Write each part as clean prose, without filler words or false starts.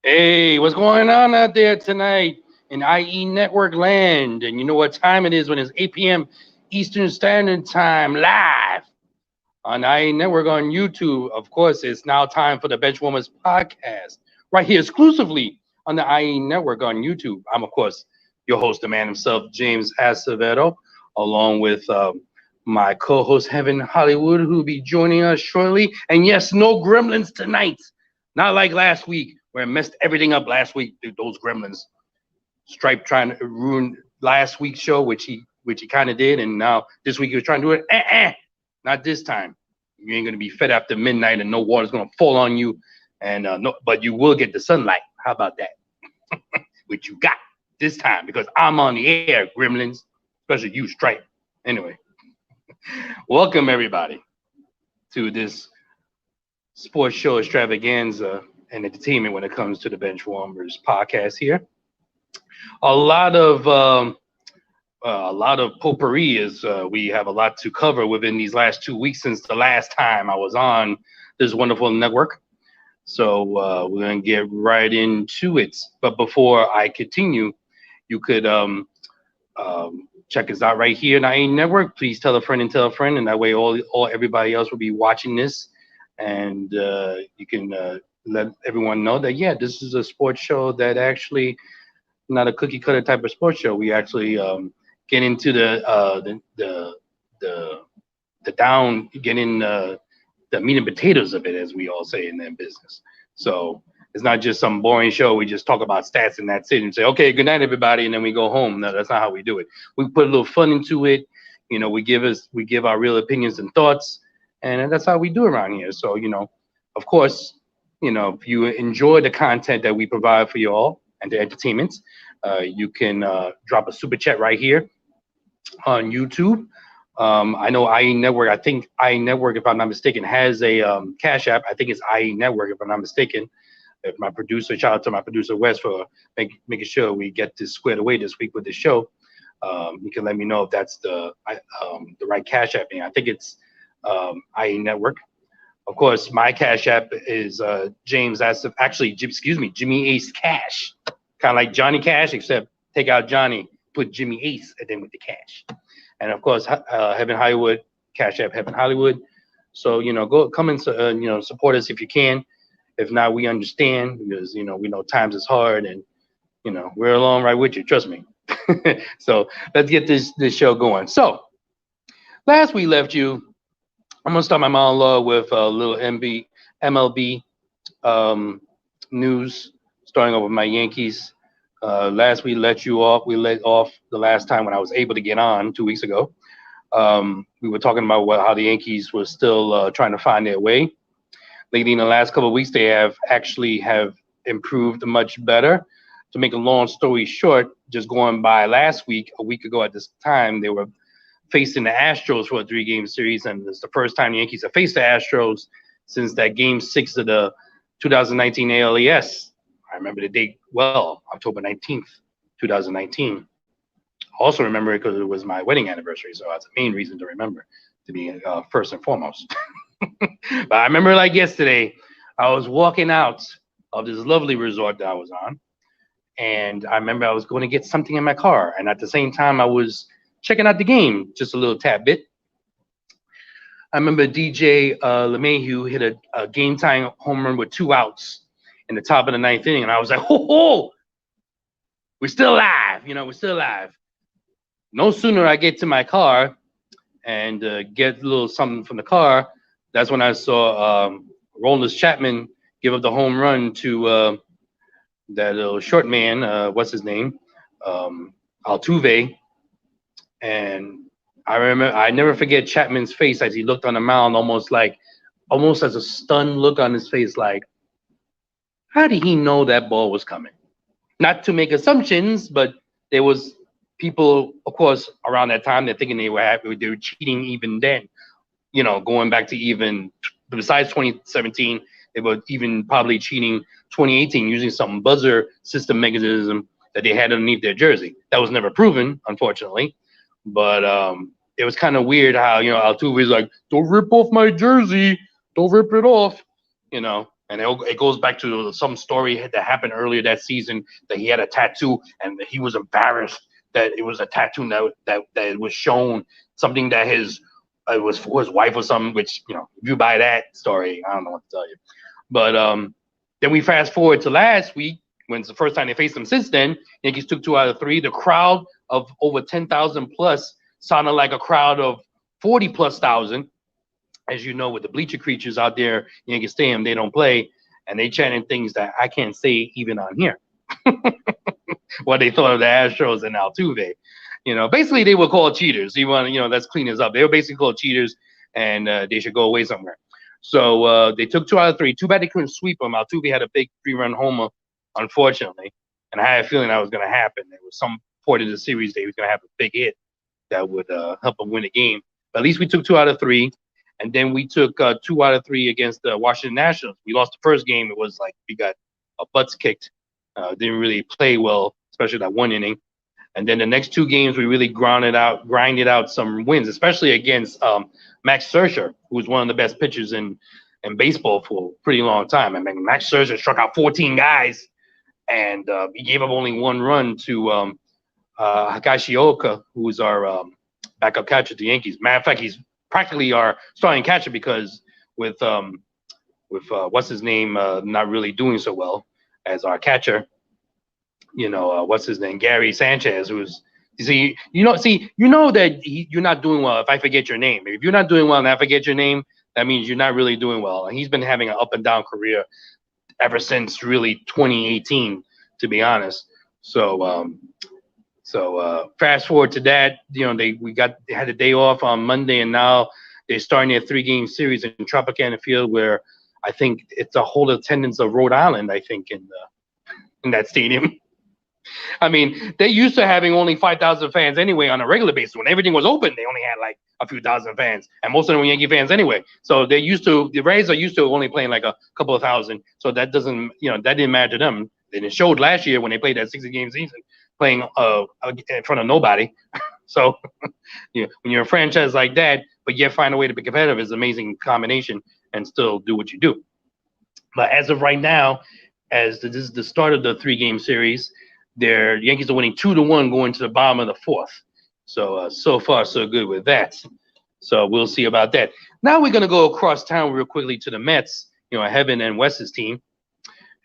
Hey, what's going on out there tonight in IE Network land? And you know what time it is when it's 8 p.m. Eastern Standard Time live on IE Network on YouTube. Of course, it's now time for the Benchwarmers podcast right here exclusively on the IE Network on YouTube. I'm, of course, your host, the man himself, James Acevedo, along with my co-host, Heaven Hollywood, who will be joining us shortly. And yes, no gremlins tonight. Not like last week where I messed everything up last week. Those gremlins. Stripe trying to ruin last week's show, which he kind of did, and now this week he was trying to do it. Not this time. You ain't gonna be fed after midnight, and no water's gonna fall on you, and no, but you will get the sunlight. How about that? Which you got this time because I'm on the air, gremlins. Especially you, Stripe. Anyway, welcome everybody to this sports show extravaganza and entertainment when it comes to the Benchwarmers podcast here. A lot of potpourri is we have a lot to cover within these last 2 weeks since the last time I was on this wonderful network. So we're gonna get right into it. But before I continue, you could check us out right here in IE Network. Please tell a friend, and that way all everybody else will be watching this, and you can let everyone know that this is a sports show that actually not a cookie cutter type of sports show. We actually get into the down, get in the meat and potatoes of it, as we all say in that business. So it's not just some boring show. We just talk about stats and that's it, and say, okay, good night, everybody, and then we go home. No, that's not how we do it. We put a little fun into it. You know, we give our real opinions and thoughts, and that's how we do around here. So, of course, if you enjoy the content that we provide for you all and the entertainment, you can drop a super chat right here on YouTube. I know IE Network, I think IE Network, if I'm not mistaken, has a Cash App. I think it's IE Network, if I'm not mistaken. If my producer, shout out to my producer Wes for making sure we get this squared away this week with the show. You can let me know if that's the right Cash App. I think it's IE Network. Of course, my Cash App is James Asif. Actually, Jimmy Ace Cash. Kind of like Johnny Cash, except take out Johnny, put Jimmy Ace, and then with the cash. And of course, Heaven Hollywood, Cash App Heaven Hollywood. So go come and support us if you can. If not, we understand because we know times is hard, and we're along right with you. Trust me. So let's get this show going. So last we left you. I'm gonna start my monologue with a little MLB news, starting off with my Yankees. Last we let off the last time when I was able to get on 2 weeks ago. We were talking about how the Yankees were still trying to find their way. Lately, in the last couple of weeks, they have improved much better. To make a long story short, just going by a week ago at this time, they were facing the Astros for a 3-game series, and it's the first time the Yankees have faced the Astros since that Game 6 of the 2019 ALES. I remember the date well, October 19th, 2019. Also remember it because it was my wedding anniversary, so that's the main reason to remember, to be first and foremost. But I remember like yesterday, I was walking out of this lovely resort that I was on, and I remember I was going to get something in my car, and at the same time I was checking out the game just a little tad bit. I remember DJ LeMahieu hit a game-tying home run with 2 outs in the top of the 9th inning, and I was like, ho, we're still alive, we're still alive. No sooner I get to my car and get a little something from the car, that's when I saw Rollins Chapman give up the home run to that little short man, what's his name, Altuve. And I never forget Chapman's face as he looked on the mound, almost as a stunned look on his face, like, how did he know that ball was coming? Not to make assumptions, but there was people, of course, around that time, they're thinking they were cheating even then. Going back to even besides 2017, they were even probably cheating 2018 using some buzzer system mechanism that they had underneath their jersey. That was never proven, unfortunately. But it was kind of weird how Altuve was like, "Don't rip off my jersey, don't rip it off," And it goes back to some story that happened earlier that season that he had a tattoo and he was embarrassed that it was a tattoo that was shown, something that his it was for his wife or something, which, you know, if you buy that story, I don't know what to tell you. But then we fast forward to last week, when it's the first time they faced them since then. Yankees took 2 out of 3. The crowd of over 10,000 plus sounded like a crowd of 40 plus thousand. As you know, with the bleacher creatures out there, Yankee Stadium, they don't play, and they chanting things that I can't say even on here. What they thought of the Astros and Altuve. You know, basically they were called cheaters. You want, you know, let's clean this up. They were basically called cheaters, and they should go away somewhere. So they took 2 out of 3. Too bad they couldn't sweep them. Altuve had a big 3-run homer, unfortunately, and I had a feeling that was going to happen. There was some point in the series they was going to have a big hit that would help them win the game. But at least we took 2 out of 3. And then we took 2 out of 3 against the Washington Nationals. We lost the first game. It was like we got our butts kicked. Didn't really play well, especially that one inning. And then the next 2 games, we really grinded out some wins, especially against Max Scherzer, who was one of the best pitchers in baseball for a pretty long time. I mean, Max Scherzer struck out 14 guys, and he gave up only 1 run to Higashioka, who's our backup catcher at the Yankees. Matter of fact, he's practically our starting catcher, because with what's his name not really doing so well as our catcher, you know, what's his name, Gary Sanchez, who's, you know that you're not doing well if I forget your name. If you're not doing well and I forget your name, that means you're not really doing well. And he's been having an up and down career ever since really 2018, to be honest. So fast forward to that, you know, they had a day off on Monday, and now they're starting their 3-game series in Tropicana Field, where I think it's a whole attendance of Rhode Island, I think, in that stadium. I mean, they used to having only 5,000 fans anyway on a regular basis. When everything was open, they only had like a few thousand fans, and most of them were Yankee fans anyway. So the Rays are used to only playing like a couple of thousand. So that doesn't, you know, that didn't matter to them. And it showed last year when they played that 60-game season, playing in front of nobody. So you know, when you're a franchise like that, but yet find a way to be competitive, is an amazing combination, and still do what you do. But as of right now, as this is the start of the 3-game series, the Yankees are winning 2-1 going to the bottom of the 4th. So so far so good with that. So we'll see about that. Now we're gonna go across town real quickly to the Mets, you know, Heaven and Wes's team.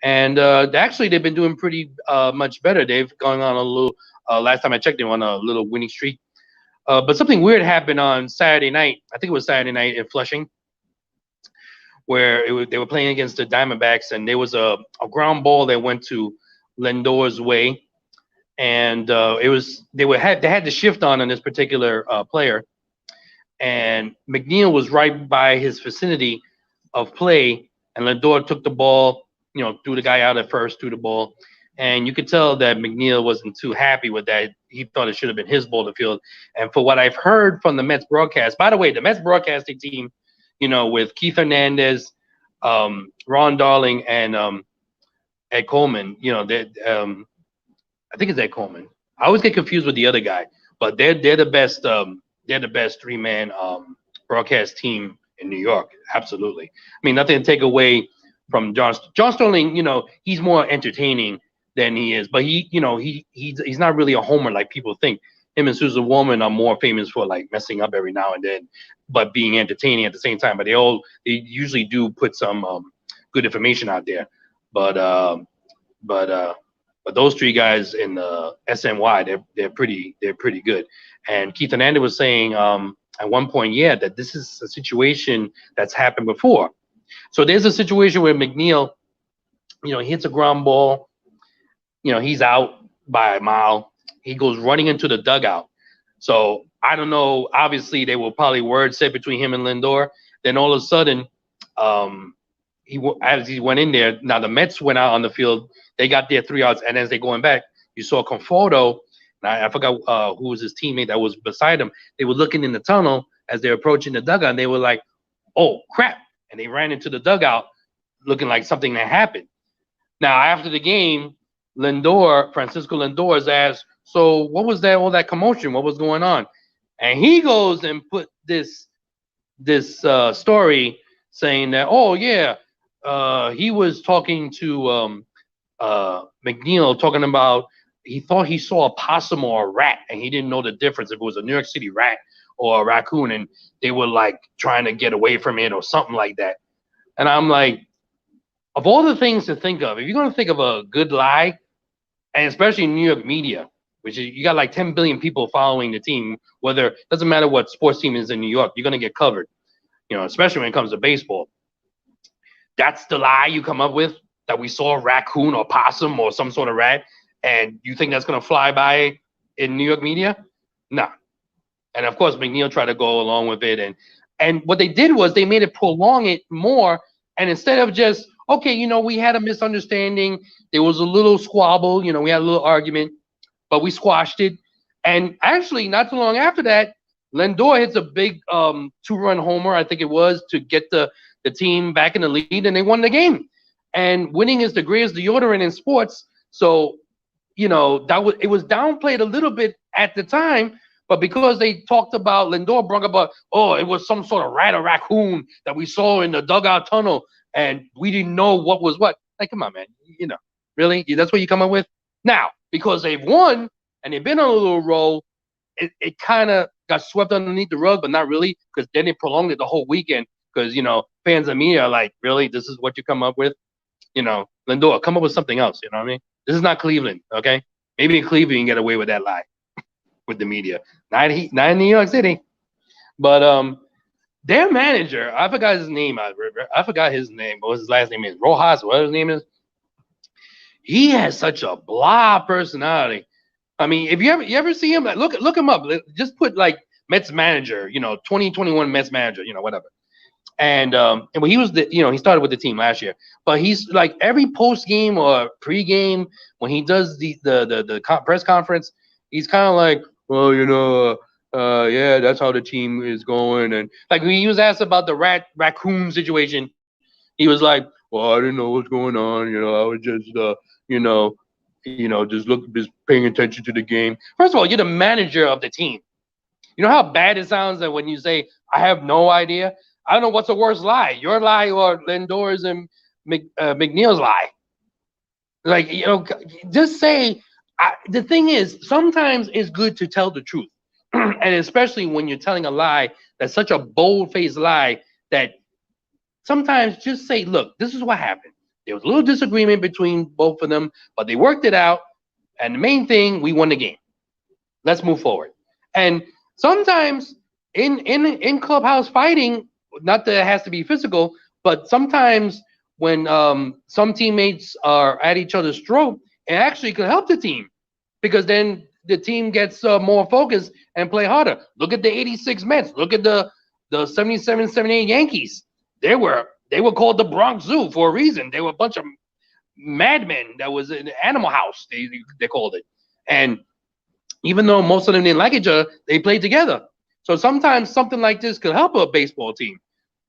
And actually, they've been doing pretty much better. They've gone on a little, last time I checked, they were on a little winning streak. But something weird happened on Saturday night. I think it was Saturday night in Flushing, where they were playing against the Diamondbacks, and there was a ground ball that went to Lindor's way. And they had the shift on this particular player. And McNeil was right by his vicinity of play, and Lindor took the ball, you know, threw the guy out at first, threw the ball. And you could tell that McNeil wasn't too happy with that. He thought it should have been his ball to field. And for what I've heard from the Mets broadcast, by the way, the Mets broadcasting team, you know, with Keith Hernandez, Ron Darling, and Ed Coleman, you know, I think it's Ed Coleman. I always get confused with the other guy, but they're the best 3-man broadcast team in New York. Absolutely. I mean, nothing to take away from John Sterling. You know, he's more entertaining than he is, but he's not really a homer like people think. Him and Susan Woman are more famous for like messing up every now and then, but being entertaining at the same time. But they usually do put some good information out there. But those 3 guys in the SNY, they're pretty good. And Keith Hernandez was saying at one point, that this is a situation that's happened before. So there's a situation where McNeil, you know, he hits a ground ball, you know, he's out by a mile. He goes running into the dugout. So I don't know. Obviously, they will probably word said between him and Lindor. Then all of a sudden, as he went in there, now the Mets went out on the field. They got their 3 outs, and as they're going back, you saw Conforto. I forgot who was his teammate that was beside him. They were looking in the tunnel as they're approaching the dugout, and they were like, "Oh crap!" And they ran into the dugout, looking like something that happened. Now after the game, Francisco Lindor is asked, "So what was that? All that commotion? What was going on?" And he goes and put this story saying that, "Oh yeah, he was talking to McNeil, talking about he thought he saw a possum or a rat, and he didn't know the difference if it was a New York City rat or a raccoon, and they were like trying to get away from it or something like that. And I'm like, of all the things to think of, if you're gonna think of a good lie, and especially in New York media, which is you got like 10 billion people following the team, whether doesn't matter what sports team is in New York, you're gonna get covered. You know, especially when it comes to baseball. That's the lie you come up with, that we saw a raccoon or possum or some sort of rat, and you think that's gonna fly by in New York media? No. And of course, McNeil tried to go along with it, and what they did was they made it prolong it more. And instead of just, okay, you know, we had a misunderstanding, there was a little squabble, you know, we had a little argument, but we squashed it. And actually, not too long after that, Lindor hits a big 2-run homer, I think it was, to get the team back in the lead, and they won the game. And winning is the greatest deodorant in sports. So, you know, it was downplayed a little bit at the time, but because they talked about Lindor brought about, oh, it was some sort of rat or raccoon that we saw in the dugout tunnel, and we didn't know what was what. Like, come on, man. You know, really? That's what you come up with? Now, because they've won and they've been on a little roll, it kind of got swept underneath the rug, but not really, because then they prolonged it the whole weekend. Because, you know, fans of me are like, really? This is what you come up with? You know, Lindor, come up with something else. You know what I mean? This is not Cleveland, okay? Maybe in Cleveland you can get away with that lie with the media. Not in New York City. But their manager, I forgot his name. I forgot his name. What his last name is? Rojas, what his name is? He has such a blah personality. I mean, if you ever see him, look him up. Just put like Mets manager, you know, 2021 Mets manager, you know, whatever. And when he was he started with the team last year, but he's like every post game or pre game when he does the press conference, he's kind of like, well, you know, yeah, that's how the team is going. And like when he was asked about the raccoon situation, he was like, well, I didn't know what's going on. You know, I was just just paying attention to the game. First of all, you're the manager of the team. You know how bad it sounds that when you say, I have no idea. I don't know what's the worst lie, your lie or Lindor's and McNeil's lie. Like, you know, just say, the thing is, sometimes it's good to tell the truth. And especially when you're telling a lie that's such a bold-faced lie that sometimes just say, look, this is what happened. There was a little disagreement between both of them, but they worked it out. And the main thing, we won the game. Let's move forward. And sometimes in clubhouse fighting, not that it has to be physical, but sometimes when some teammates are at each other's throat, it actually could help the team, because then the team gets more focused and play harder. Look at the 86 Mets. Look at the 77, 78 Yankees. They were called the Bronx Zoo for a reason. They were a bunch of madmen that was in the animal house, they called it. And even though most of them didn't like each other, they played together. So sometimes something like this could help a baseball team,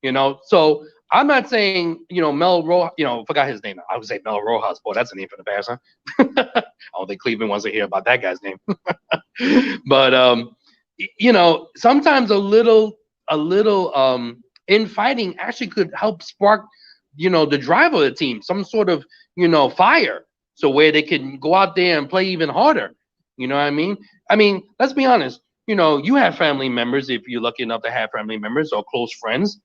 you know. So I'm not saying, you know, forgot his name. I would say Mel Rojas. Boy, that's a name for the past, huh? I don't think Cleveland wants to hear about that guy's name. But you know, sometimes a little infighting actually could help spark, you know, the drive of the team, some sort of, you know, fire, so where they can go out there and play even harder. You know what I mean? I mean, let's be honest. You know, you have family members, if you're lucky enough to have family members or close friends.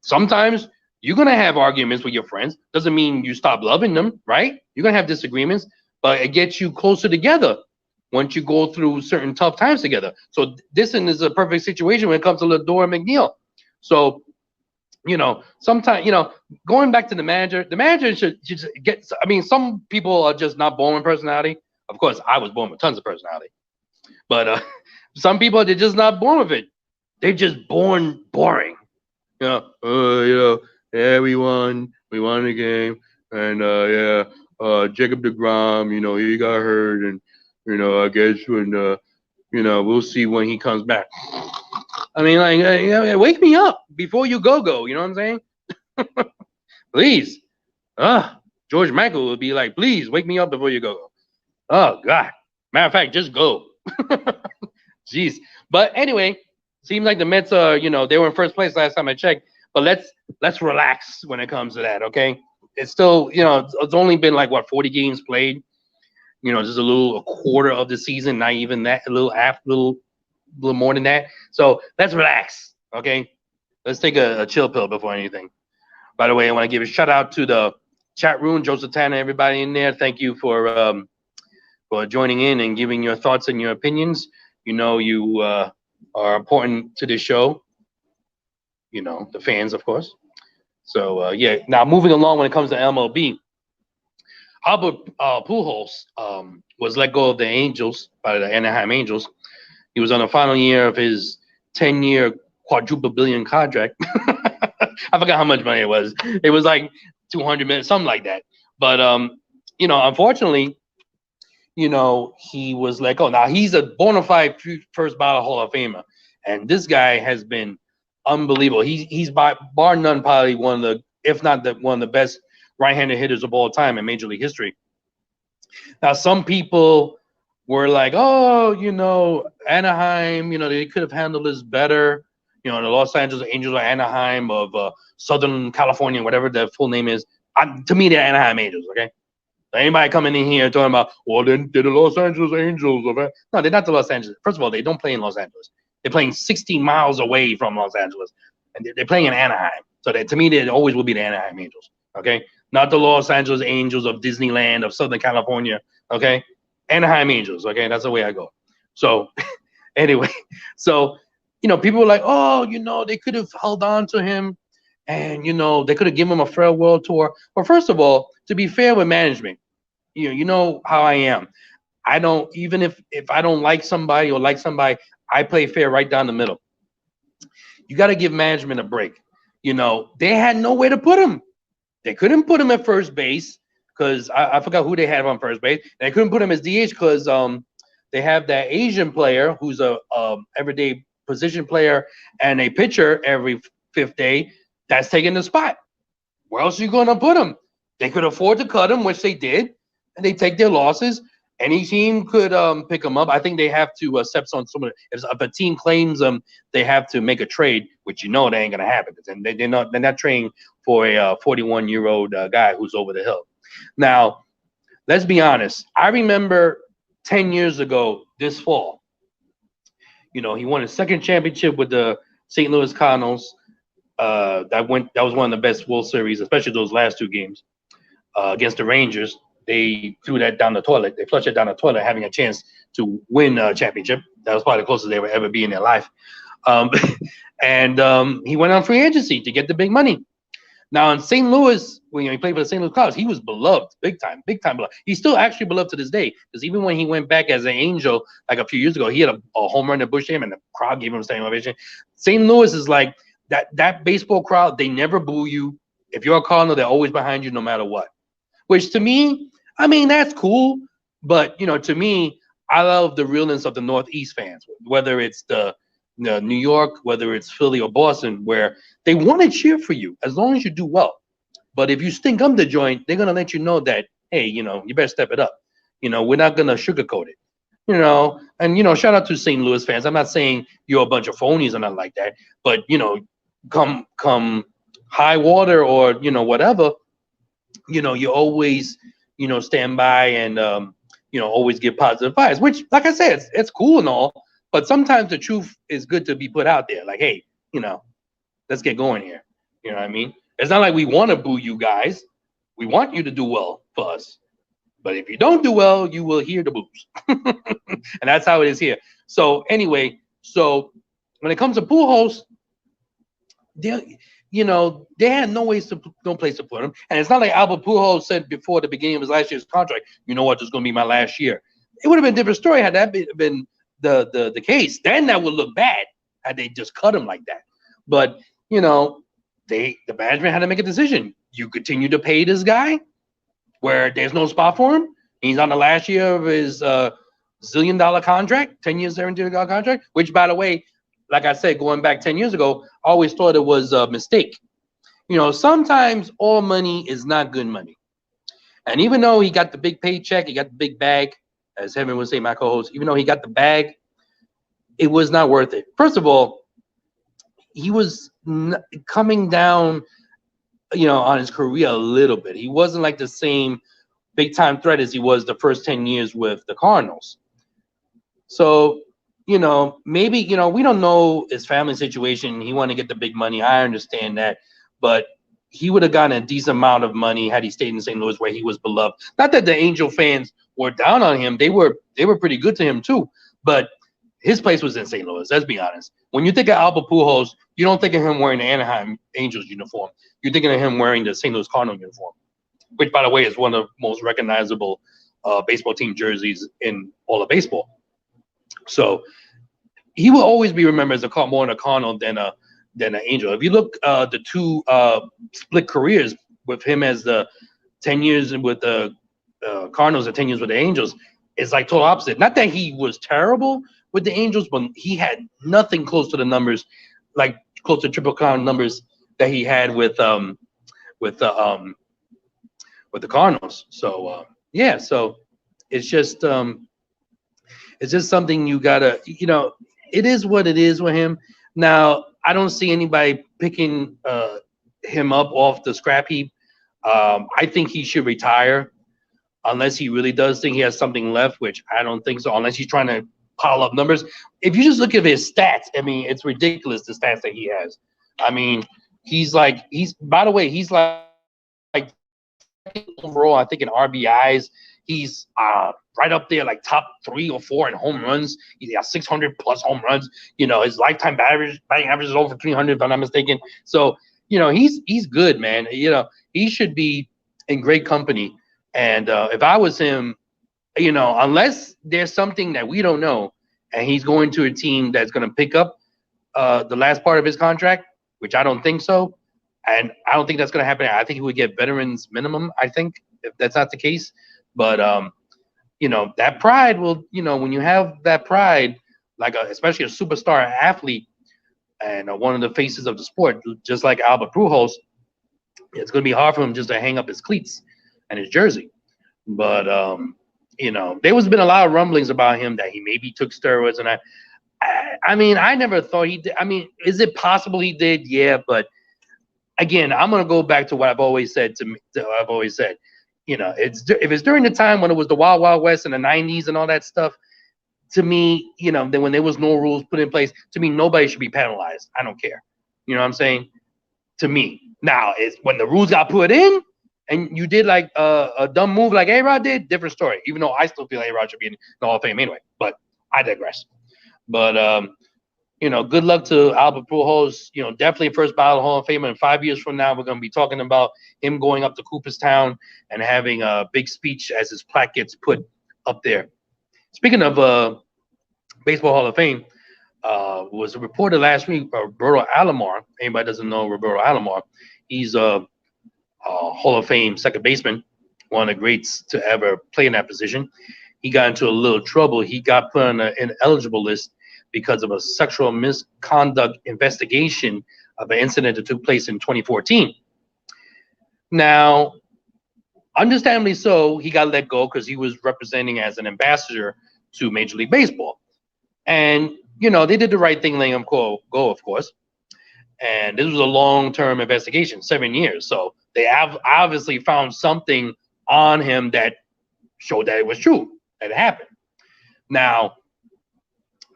Sometimes you're going to have arguments with your friends. Doesn't mean you stop loving them, right? You're going to have disagreements, but it gets you closer together once you go through certain tough times together. So this is a perfect situation when it comes to Lindor and McNeil. So, you know, sometimes, you know, going back to the manager should just get, I mean, some people are just not born with personality. Of course, I was born with tons of personality. But some people, they're just not born with it. They're just born boring. Yeah, yeah, we won the game, and Jacob deGrom, you know, he got hurt, and you know, I guess when you know, we'll see when he comes back. I mean, like, wake me up before you go. You know what I'm saying? Please, George Michael would be like, please wake me up before you go. Oh God, matter of fact, just go. Jeez, but anyway. Seems like the Mets are, you know, they were in first place last time I checked. But let's relax when it comes to that, okay? it's still, it's only been like what 40 games played. Just a quarter of the season, not even that, a little more than that. So let's relax, okay? Let's take a chill pill before anything. By the way, I want to give a shout out to the chat room, Joseph Tanner, everybody in there. Thank you for joining in and giving your thoughts and your opinions. You are important to this show. The fans, of course. So yeah. Now moving along, when it comes to MLB. Albert Pujols was let go of the Angels, by the Anaheim Angels. He was on the final year of his 10-year quadruple billion contract. I forgot how much money it was. It was like 200 million, something like that. But unfortunately, he was let go. Now he's a bona fide first ballot Hall of Famer, and this guy has been unbelievable. He's by bar none probably one of the, if not one of the best right-handed hitters of all time in Major League history. Now, some people were like, oh, Anaheim, they could have handled this better. The Los Angeles Angels or Anaheim of Southern California, whatever the full name is. To me, they're Anaheim Angels, okay? So anybody coming in here talking about, well, they're the Los Angeles Angels. No, they're not the Los Angeles. First of all, they don't play in Los Angeles. They're playing 16 miles away from Los Angeles. And they're playing in Anaheim. So to me, they always will be the Anaheim Angels, okay? Not the Los Angeles Angels of Disneyland of Southern California, okay? Anaheim Angels, okay? That's the way I go. So, anyway, so, people were like, oh, they could have held on to him and, they could have given him a farewell tour. But first of all, to be fair with management, you know how I am. I don't, even if I don't like somebody or like somebody, I play fair right down the middle. You got to give management a break. They had nowhere to put him. They couldn't put him at first base because I forgot who they had on first base. They couldn't put him as DH because they have that Asian player who's a everyday position player and a pitcher every fifth day that's taking the spot. Where else are you going to put him? They could afford to cut him, which they did, and they take their losses. Any team could pick him up. I think they have to accept on some of it. If a team claims them, they have to make a trade, which they ain't gonna happen. And they're not trading for a 41-year-old guy who's over the hill. Now, let's be honest. I remember 10 years ago this fall. He won his second championship with the St. Louis Cardinals. That was one of the best World Series, especially those last two games against the Rangers. They threw that down the toilet. They flushed it down the toilet, having a chance to win a championship. That was probably the closest they would ever be in their life. And he went on free agency to get the big money. Now in St. Louis, when he played for the St. Louis Cardinals, he was beloved, big time beloved. He's still actually beloved to this day, because even when he went back as an Angel like a few years ago, he had a home run to Bush him, and the crowd gave him a standing ovation. St. Louis is like that baseball crowd. They never boo you. If you're a Cardinal, they're always behind you no matter what. Which to me, that's cool, but to me, I love the realness of the Northeast fans, whether it's the New York, whether it's Philly or Boston, where they want to cheer for you as long as you do well. But if you stink up the joint, they're gonna let you know that, hey, you better step it up. We're not gonna sugarcoat it. And shout out to St. Louis fans. I'm not saying you're a bunch of phonies or nothing like that, but come high water or whatever, you always stand by and always give positive vibes, which, like I said, it's cool and all, but sometimes the truth is good to be put out there. Like, hey, let's get going here. You know what I mean? It's not like we want to boo you guys. We want you to do well for us. But if you don't do well, you will hear the boos. And that's how it is here. So anyway, when it comes to Pujols, they had no place to put him. And it's not like Albert Pujols said before the beginning of his last year's contract, you know what, this is going to be my last year. It would have been a different story had that been the case. Then that would look bad had they just cut him like that. But, the management had to make a decision. You continue to pay this guy where there's no spot for him. He's on the last year of his $1 zillion contract, 10 years, $17 million contract, which, by the way, like I said, going back 10 years ago, I always thought it was a mistake. Sometimes all money is not good money. And even though he got the big paycheck, he got the big bag, as Heaven would say, my co-host, even though he got the bag, it was not worth it. First of all, he was coming down on his career a little bit. He wasn't like the same big time threat as he was the first 10 years with the Cardinals. So, maybe, we don't know his family situation. He wanted to get the big money. I understand that. But he would have gotten a decent amount of money had he stayed in St. Louis where he was beloved. Not that the Angel fans were down on him. They were pretty good to him too. But his place was in St. Louis, let's be honest. When you think of Albert Pujols, you don't think of him wearing the Anaheim Angels uniform. You're thinking of him wearing the St. Louis Cardinals uniform, which, by the way, is one of the most recognizable baseball team jerseys in all of baseball. So he will always be remembered as more a Cardinal than an Angel. If you look the two split careers with him as the 10 years with the Cardinals and 10 years with the Angels, it's like total opposite. Not that he was terrible with the Angels, but he had nothing close to the numbers, like close to triple crown numbers that he had with the Cardinals. So yeah, so it's just something you gotta, it is what it is with him. Now, I don't see anybody picking him up off the scrap heap. I think he should retire unless he really does think he has something left, which I don't think so, unless he's trying to pile up numbers. If you just look at his stats, I mean, it's ridiculous, the stats that he has. I mean, by the way, he's like overall, I think in RBIs, he's right up there, like top 3 or 4 in home runs. He's got 600 plus home runs. His lifetime batting average is over 300, if I'm not mistaken. So, he's good, man. He should be in great company. And if I was him, unless there's something that we don't know, and he's going to a team that's going to pick up the last part of his contract, which I don't think so. And I don't think that's going to happen. I think he would get veterans minimum, I think, if that's not the case. But, that pride will, when you have that pride, like especially a superstar athlete and one of the faces of the sport, just like Albert Pujols, it's going to be hard for him just to hang up his cleats and his jersey. But, there was been a lot of rumblings about him that he maybe took steroids. And I mean, I never thought he did. I mean, is it possible he did? Yeah, but again, I'm going to go back to what I've always said if it's during the time when it was the Wild Wild West in the 90s and all that stuff, to me, then when there was no rules put in place, to me, nobody should be penalized. I don't care. You know what I'm saying? To me. Now, it's when the rules got put in and you did like a dumb move like A-Rod did, different story. Even though I still feel A-Rod should be in the Hall of Fame anyway, but I digress. But, good luck to Albert Pujols. Definitely first ballot Hall of Famer. In 5 years from now, we're going to be talking about him going up to Cooperstown and having a big speech as his plaque gets put up there. Speaking of Baseball Hall of Fame, was reported last week by Roberto Alomar. Anybody doesn't know Roberto Alomar, he's a Hall of Fame second baseman, one of the greats to ever play in that position. He got into a little trouble. He got put on an ineligible list because of a sexual misconduct investigation of an incident that took place in 2014. Now, understandably so, he got let go because he was representing as an ambassador to Major League Baseball. And, they did the right thing, letting him go, of course. And this was a long-term investigation, 7 years. So they have obviously found something on him that showed that it was true, that it happened. Now,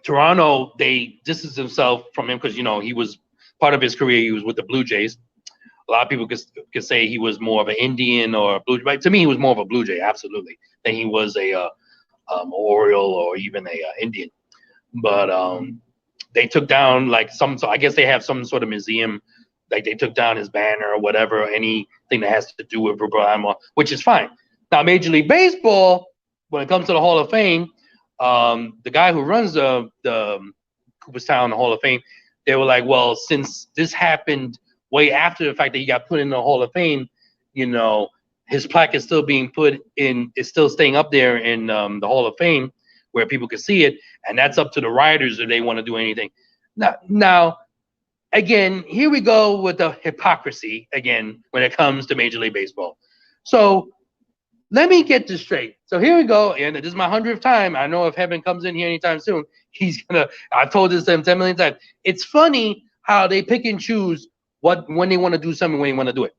Toronto, they distanced themselves from him because, he was part of his career. He was with the Blue Jays. A lot of people could say he was more of an Indian or a Blue Jay. But to me, he was more of a Blue Jay, absolutely, than he was a Oriole or even a Indian. But they took down so I guess they have some sort of museum. Like they took down his banner or whatever, anything that has to do with Roberto Alomar, which is fine. Now, Major League Baseball, when it comes to the Hall of Fame, the guy who runs the Cooperstown Hall of Fame, they were like, well, since this happened way after the fact that he got put in the Hall of Fame, his plaque is still being put in, is still staying up there in the Hall of Fame where people can see it, and that's up to the writers if they want to do anything. Now, again, here we go with the hypocrisy again when it comes to Major League Baseball. So let me get this straight. So here we go, and this is my 100th time. I know if Heaven comes in here anytime soon, he's gonna. I've told this to him 10 million times. It's funny how they pick and choose when they want to do something, when they want to do it.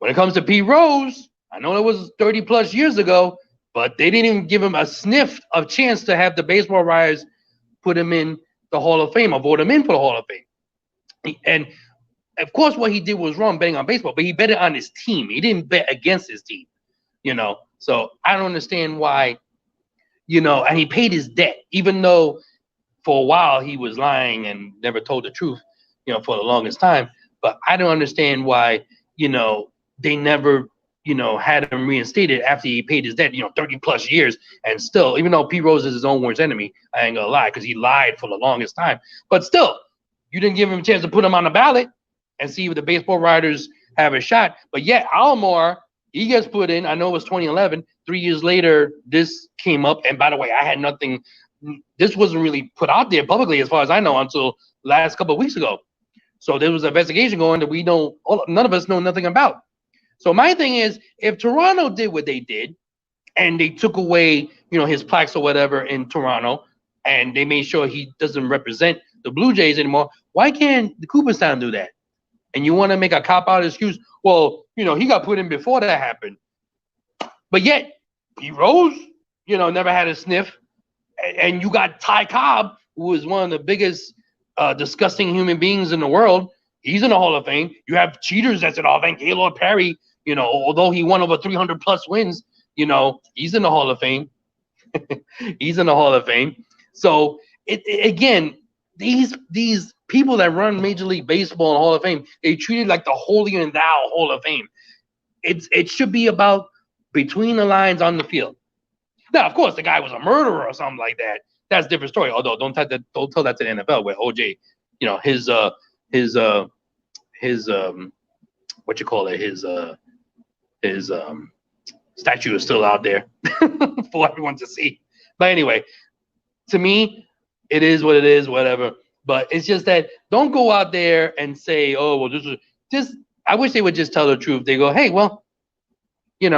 When it comes to Pete Rose, I know it was 30 plus years ago, but they didn't even give him a sniff of chance to have the baseball writers put him in the Hall of Fame or vote him in for the Hall of Fame. And of course, what he did was wrong betting on baseball, but he bet it on his team. He didn't bet against his team, So I don't understand why, and he paid his debt, even though for a while he was lying and never told the truth, for the longest time. But I don't understand why, they never, had him reinstated after he paid his debt, 30 plus years. And still, even though Pete Rose is his own worst enemy, I ain't gonna lie, because he lied for the longest time. But still, you didn't give him a chance to put him on the ballot and see if the baseball writers have a shot. But yet, ALOMAR, he gets put in. I know it was 2011. 3 years later, this came up. And by the way, I had nothing. This wasn't really put out there publicly, as far as I know, until last couple of weeks ago. So there was an investigation going that none of us know nothing about. So my thing is, if Toronto did what they did, and they took away, his plaques or whatever in Toronto, and they made sure he doesn't represent the Blue Jays anymore, why can't the Cooperstown do that? And you want to make a cop-out excuse? Well, he got put in before that happened. But yet, Pete Rose, never had a sniff. And you got Ty Cobb, who is one of the biggest disgusting human beings in the world. He's in the Hall of Fame. You have cheaters that's in the Hall of Fame. Gaylord Perry, although he won over 300 plus wins, he's in the Hall of Fame. He's in the Hall of Fame. So again, these people that run Major League Baseball and Hall of Fame, they treat it like the holier than thou Hall of Fame. It should be about between the lines on the field. Now, of course, the guy was a murderer or something like that. That's a different story. Although don't tell that to the NFL, where OJ, his statue is still out there for everyone to see. But anyway, to me, it is what it is, whatever. But it's just that don't go out there and say, oh, well, this is just, I wish they would just tell the truth. They go, hey, well, it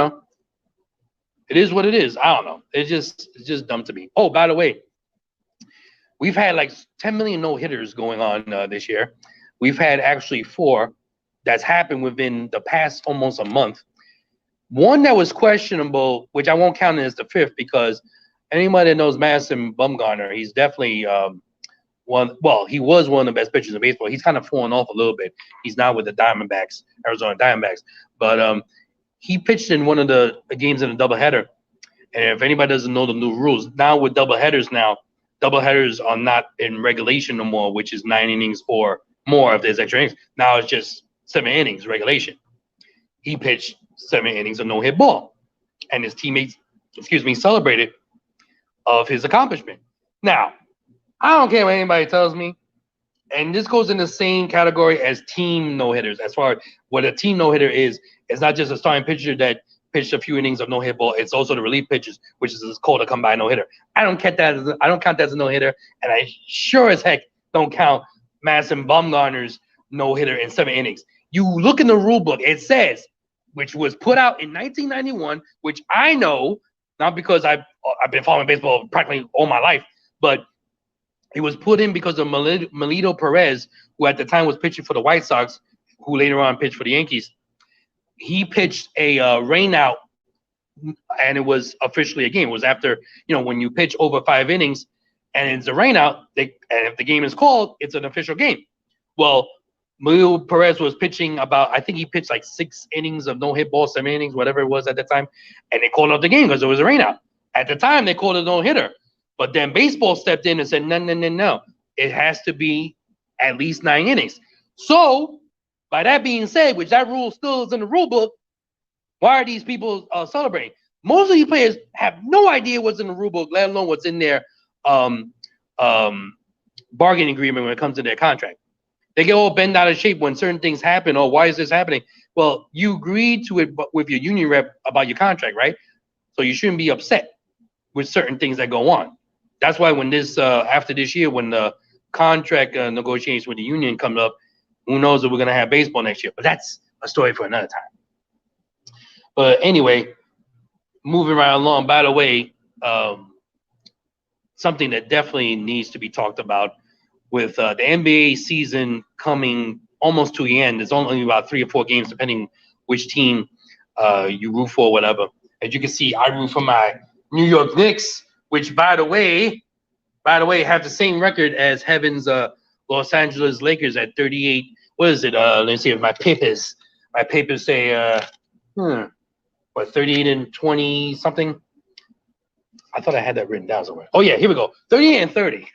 is what it is. I don't know. It's just dumb to me. Oh, by the way, we've had like 10 million no-hitters going on this year. We've had actually 4 that's happened within the past almost a month. One that was questionable, which I won't count as the 5th, because anybody that knows Madison Bumgarner, he's definitely he was one of the best pitchers in baseball. He's kind of fallen off a little bit. He's now with the Diamondbacks, Arizona Diamondbacks. But he pitched in one of the games in a doubleheader. And if anybody doesn't know the new rules, now with doubleheaders are not in regulation no more, which is 9 innings or more if there's extra innings. Now it's just 7 innings regulation. He pitched 7 innings of no-hit ball. And his teammates, celebrated of his accomplishment. Now, I don't care what anybody tells me. And this goes in the same category as team no-hitters. As far as what a team no-hitter is, it's not just a starting pitcher that pitched a few innings of no-hit ball. It's also the relief pitchers, which is called a combined no-hitter. I don't count that as a no-hitter, and I sure as heck don't count Madison Bumgarner's no-hitter in 7 innings. You look in the rule book, it says, which was put out in 1991, which I know, not because I've been following baseball practically all my life, but it was put in because of Melito Perez, who at the time was pitching for the White Sox, who later on pitched for the Yankees. He pitched a rainout, and it was officially a game. It was after, when you pitch over 5 innings and it's a rainout, and if the game is called, it's an official game. Well, Melito Perez was pitching I think he pitched like 6 innings of no-hit ball, 7 innings, whatever it was at the time, and they called out the game because it was a rainout. At the time, they called it a no-hitter. But then baseball stepped in and said, no. It has to be at least 9 innings. So, by that being said, which that rule still is in the rule book, why are these people celebrating? Most of these players have no idea what's in the rule book, let alone what's in their bargaining agreement when it comes to their contract. They get all bent out of shape when certain things happen. Oh, why is this happening? Well, you agreed to it with your union rep about your contract, right? So you shouldn't be upset with certain things that go on. That's why when after this year, when the contract negotiations with the union come up, who knows if we're going to have baseball next year. But that's a story for another time. But anyway, moving right along, by the way, something that definitely needs to be talked about with the NBA season coming almost to the end. There's only about 3 or 4 games, depending which team you root for, whatever. As you can see, I root for my New York Knicks, which, by the way, have the same record as Heaven's Los Angeles Lakers at 38. What is it? Let's see if my papers say 38 and 20 something. I thought I had that written down somewhere. Oh yeah, here we go. 38 and 30.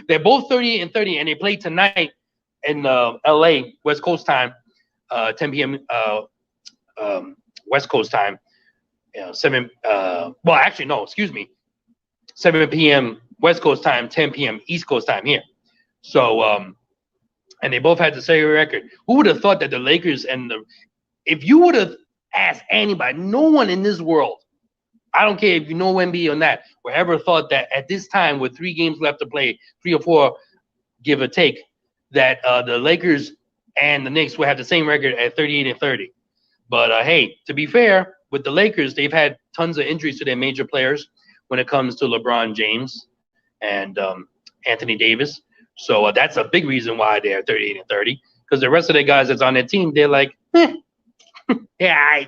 They're both 38 and 30, and they play tonight in LA West Coast time, 10 p.m. West Coast time. 7. Well, actually, no. Excuse me. 7 p.m. West Coast time, 10 p.m. East Coast time here. So, and they both had the same record. Who would have thought that the Lakers if you would have asked anybody, no one in this world, I don't care if you know NBA or not, would ever thought that at this time with 3 games left to play, 3 or 4, give or take, that the Lakers and the Knicks would have the same record at 38 and 30. But hey, to be fair, with the Lakers, they've had tons of injuries to their major players when it comes to LeBron James and Anthony Davis. So that's a big reason why they're 38 and 30, because the rest of the guys that's on their team, they're like, yeah,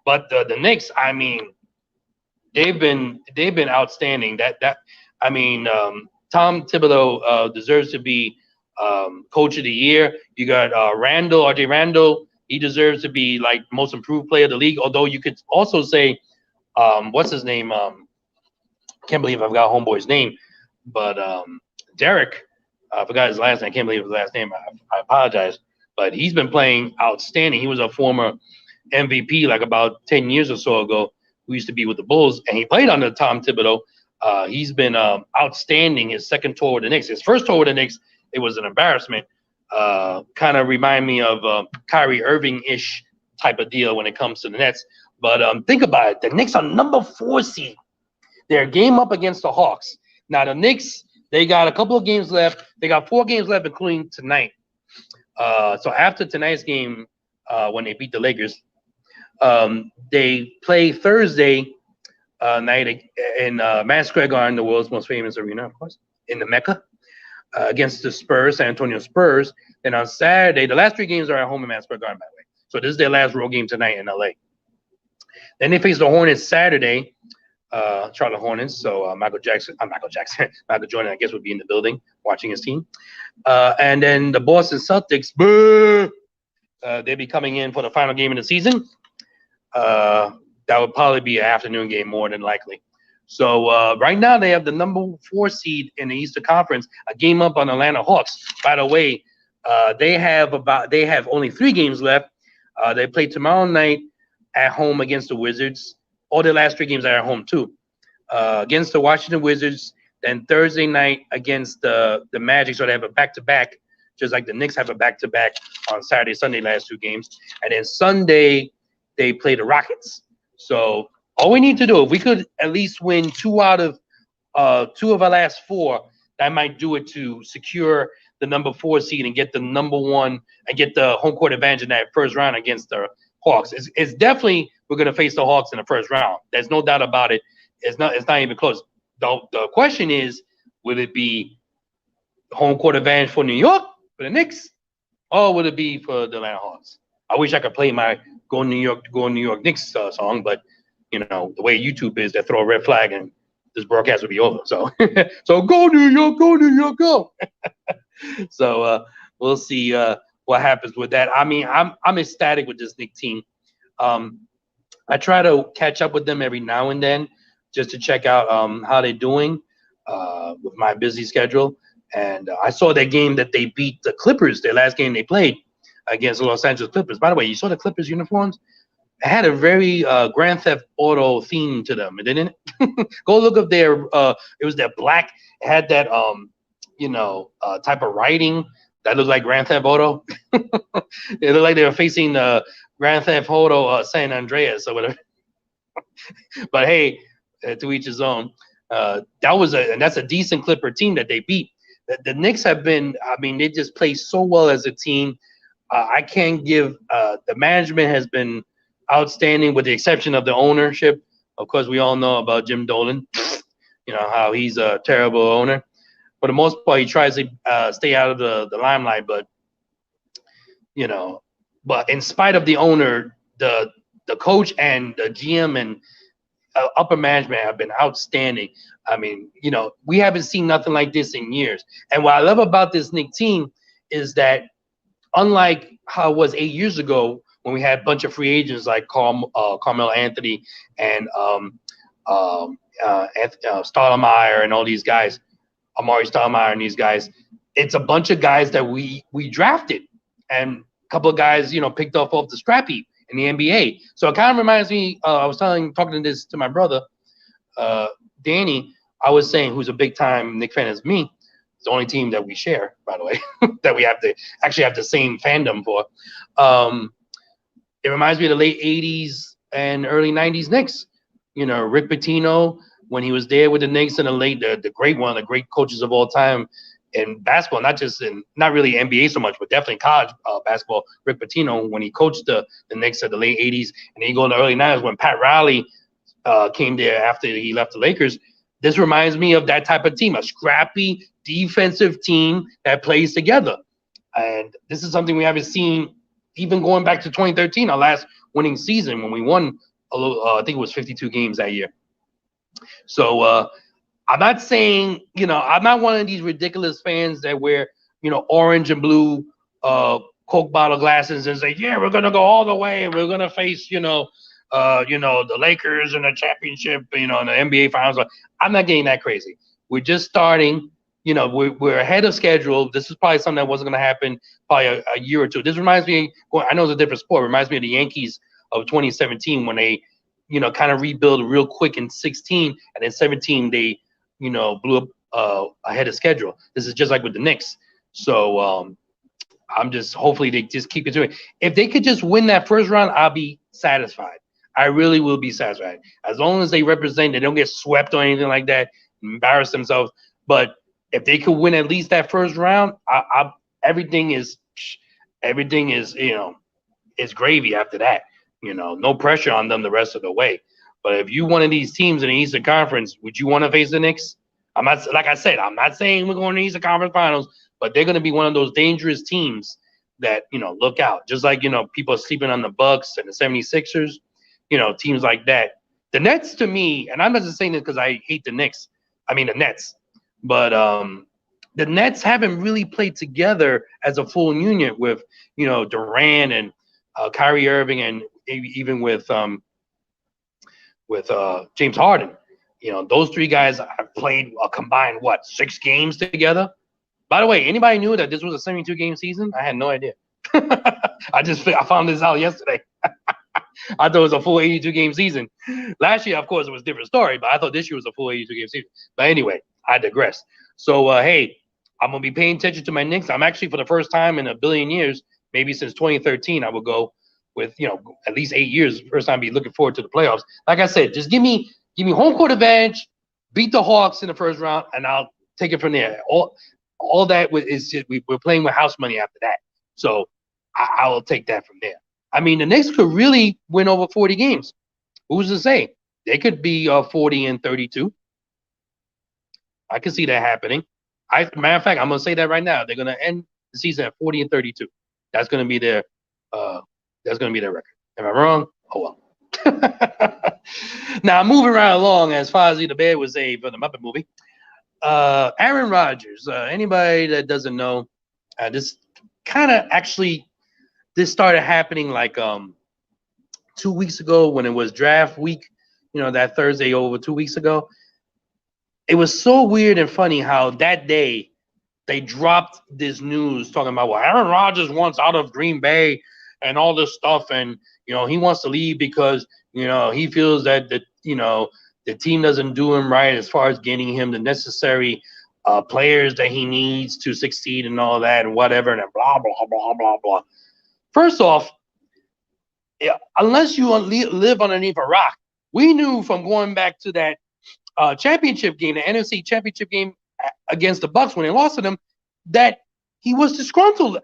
But the Knicks, I mean, they've been outstanding. Tom Thibodeau deserves to be coach of the year. You got RJ Randall. He deserves to be like most improved player of the league. Although you could also say, what's his name? Can't believe I forgot homeboy's name, but Derek. I forgot his last name. I can't believe his last name. I apologize, but he's been playing outstanding. He was a former MVP like about 10 years or so ago, who used to be with the Bulls, and he played under Tom Thibodeau. He's been outstanding his second tour with the Knicks. His first tour with the Knicks, it was an embarrassment. Kind of remind me of Kyrie Irving-ish type of deal when it comes to the Nets. But think about it. The Knicks are number 4 seed. They're a game up against the Hawks. Now, the Knicks, they got a couple of games left. They got 4 games left, including tonight. So after tonight's game, when they beat the Lakers, they play Thursday night in Madison Square Garden, the world's most famous arena, of course, in the Mecca, against the Spurs, San Antonio Spurs. Then on Saturday, the last 3 games are at home in Madison Square Garden, by the way. So this is their last road game tonight in LA. Then they face the Hornets Saturday, Charlotte Hornets. So Michael Jordan, I guess, would be in the building watching his team. And then the Boston Celtics, they'll be coming in for the final game of the season. That would probably be an afternoon game more than likely. So right now they have the number 4 seed in the Eastern Conference, a game up on Atlanta Hawks. By the way, they have only 3 games left. They play tomorrow night at home against the Wizards. All their last 3 games are at home too. Against the Washington Wizards, then Thursday night against the Magic. So they have a back-to-back, just like the Knicks have a back-to-back on Saturday, Sunday, last 2 games. And then Sunday they play the Rockets. So all we need to do, if we could at least win 2 out of 2 of our last 4, that might do it to secure the number 4 seed and get the number 1 and get the home court advantage in that first round against the Hawks. It's definitely we're going to face the Hawks in the first round. There's no doubt about it. It's not even close. The question is, will it be home court advantage for New York, for the Knicks, or will it be for the Atlanta Hawks? I wish I could play my Go New York Knicks song, but the way YouTube is, they throw a red flag and this broadcast will be over. So, so go New York, go. So we'll see what happens with that. I mean, I'm ecstatic with this Knicks team. I try to catch up with them every now and then just to check out how they're doing with my busy schedule. And I saw that game that they beat the Clippers, their last game they played against the Los Angeles Clippers. By the way, you saw the Clippers uniforms? It had a very Grand Theft Auto theme to them, didn't it? Go look up their it was that black, it had that type of writing that looked like Grand Theft Auto. It looked like they were facing Grand Theft Auto San Andreas or whatever. But hey, to each his own. That's a decent Clipper team that they beat. The Knicks have been, they just play so well as a team. I can't give the management has been outstanding with the exception of the ownership. Of course, we all know about Jim Dolan, how he's a terrible owner. For the most part, he tries to stay out of the limelight, but But in spite of the owner, the coach and the GM and upper management have been outstanding. I mean, we haven't seen nothing like this in years. And what I love about this Knicks team is that, unlike how it was 8 years ago when we had a bunch of free agents like Carmelo Anthony and Stoudemire and all these guys, Amari Stoudemire and these guys, it's a bunch of guys that we drafted and a couple of guys, picked off the scrap heap in the NBA. So it kind of reminds me, I was talking this to my brother, Danny. I was saying, who's a big time Knicks fan as me. It's the only team that we share, by the way, that we have to actually have the same fandom for. It reminds me of the late 80s and early 90s Knicks. Rick Pitino, when he was there with the Knicks, and the great one of the great coaches of all time in basketball, not really NBA so much, but definitely college basketball. Rick Pitino, when he coached the Knicks at the late 80s, and then you go in the early 90s when Pat Riley came there after he left the Lakers. This reminds me of that type of team, a scrappy defensive team that plays together. And this is something we haven't seen even going back to 2013, our last winning season, when we won, I think it was 52 games that year. So I'm not saying, I'm not one of these ridiculous fans that wear, orange and blue Coke bottle glasses and say, yeah, we're going to go all the way. We're going to face, the Lakers in the championship, in the NBA finals. I'm not getting that crazy. We're just starting. We're ahead of schedule. This is probably something that wasn't going to happen probably a year or two. This reminds me, I know it's a different sport. It reminds me of the Yankees of 2017 when they, kind of rebuild real quick in 16, and then 17 they, blew up ahead of schedule. This is just like with the Knicks. So I'm just hopefully they just keep it to it. If they could just win that first round, I'll be satisfied. I really will be satisfied. As long as they represent, they don't get swept or anything like that, embarrass themselves. But if they could win at least that first round, everything is, it's gravy after that. No pressure on them the rest of the way. But if you one of these teams in the Eastern Conference, would you want to face the Knicks? I'm not saying we're going to the Eastern Conference Finals, but they're going to be one of those dangerous teams that, look out. Just like, people are sleeping on the Bucks and the 76ers, teams like that. The Nets, to me, and I'm not just saying this because I hate the Nets, but the Nets haven't really played together as a full union with, Durant and Kyrie Irving, and even with James Harden. Those three guys have played a combined 6 games together. By the way, anybody knew that this was a 72-game season? I had no idea. I found this out yesterday. I thought it was a full 82-game season. Last year, of course, it was a different story, but I thought this year was a full 82-game season. But anyway, I digress. So, hey, I'm going to be paying attention to my Knicks. I'm actually, for the first time in a billion years, maybe since 2013, I will go with, at least 8 years. First time I'll be looking forward to the playoffs. Like I said, just give me home court advantage, beat the Hawks in the first round, and I'll take it from there. All that is just, we're playing with house money after that. So I will take that from there. I mean, the Knicks could really win over 40 games. Who's to say? They could be 40-32. I can see that happening. Matter of fact, I'm going to say that right now. They're going to end the season at 40-32. That's going to be their record. Am I wrong? Oh, well. Now, moving right along, as Fozzie the Bear would say for the Muppet movie, Aaron Rodgers. Anybody that doesn't know, this kind of actually, this started happening like 2 weeks ago when it was draft week, that Thursday over 2 weeks ago. It was so weird and funny how that day they dropped this news talking about, well, Aaron Rodgers wants out of Green Bay and all this stuff, and he wants to leave because he feels that the team doesn't do him right as far as getting him the necessary players that he needs to succeed and all that and whatever, and blah blah blah blah blah. First off, unless you live underneath a rock, we knew from going back to that championship game, the NFC championship game against the Bucks when they lost to them, that he was disgruntled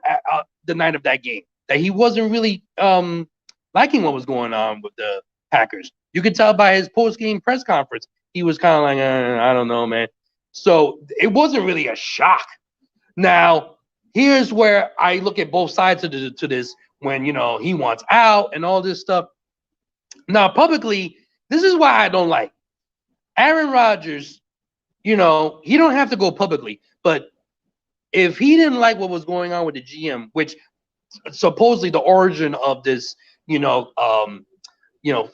the night of that game, that he wasn't really liking what was going on with the Packers. You could tell by his post-game press conference. He was kind of like, I don't know, man. So it wasn't really a shock. Now, here's where I look at both sides to this when, you know, he wants out and all this stuff. Now, publicly, this is why I don't like Aaron Rodgers. You know, he don't have to go publicly, but if he didn't like what was going on with the GM, which supposedly the origin of this,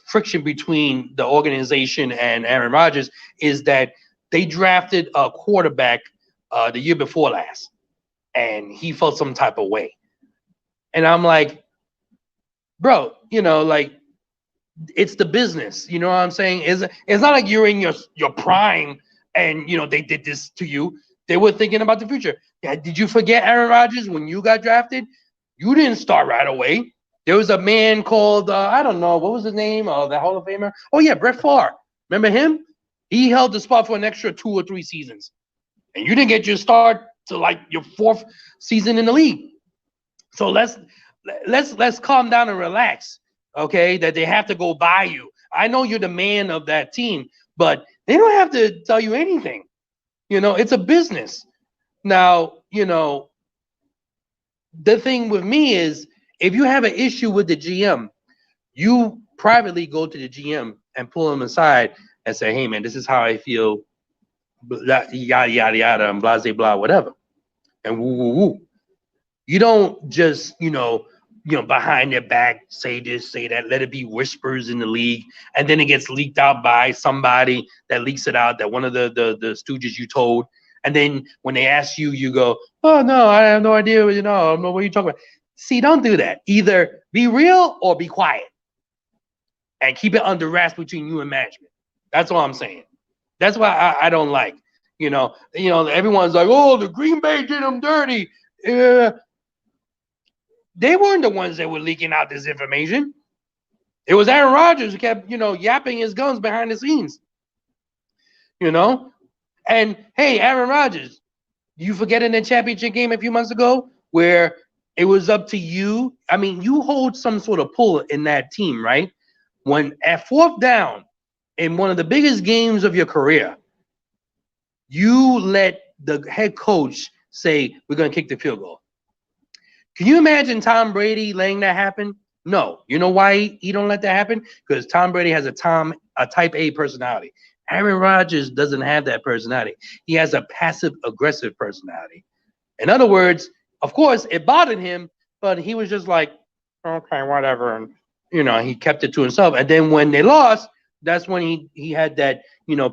friction between the organization and Aaron Rodgers is that they drafted a quarterback the year before last, and he felt some type of way. And I'm like, bro, it's the business. You know what I'm saying? It's not like you're in your prime and, they did this to you. They were thinking about the future. Yeah, did you forget Aaron Rodgers when you got drafted? You didn't start right away. There was a man called, I don't know, what was his name? The Hall of Famer? Oh, yeah, Brett Favre. Remember him? He held the spot for an extra 2 or 3 seasons. And you didn't get your start to like your 4th season in the league. So let's calm down and relax, okay? That they have to go buy you. I know you're the man of that team, but they don't have to tell you anything. It's a business. Now, the thing with me is if you have an issue with the GM, you privately go to the GM and pull him aside and say, hey, man, this is how I feel, yada, yada, yada, and blah, blah, blah, whatever. And woo, woo, woo. You don't just, behind their back, say this, say that, let it be whispers in the league. And then it gets leaked out by somebody that leaks it out, that one of the stooges you told. And then when they ask you, you go, oh, no, I have no idea. I don't know what you're talking about. See, don't do that. Either be real or be quiet and keep it under wraps between you and management. That's all I'm saying. That's why I don't like, everyone's like, oh, the Green Bay did them dirty. They weren't the ones that were leaking out this information. It was Aaron Rodgers who kept, yapping his guns behind the scenes. And hey, Aaron Rodgers, you forget in the championship game a few months ago where it was up to you. I mean, you hold some sort of pull in that team, right? When at 4th down in one of the biggest games of your career, you let the head coach say, we're going to kick the field goal. Can you imagine Tom Brady letting that happen? No. You know why he don't let that happen? Because Tom Brady has a type A personality. Aaron Rodgers doesn't have that personality. He has a passive-aggressive personality. In other words, of course, it bothered him, but he was just like, okay, whatever. And, he kept it to himself. And then when they lost, that's when he had that,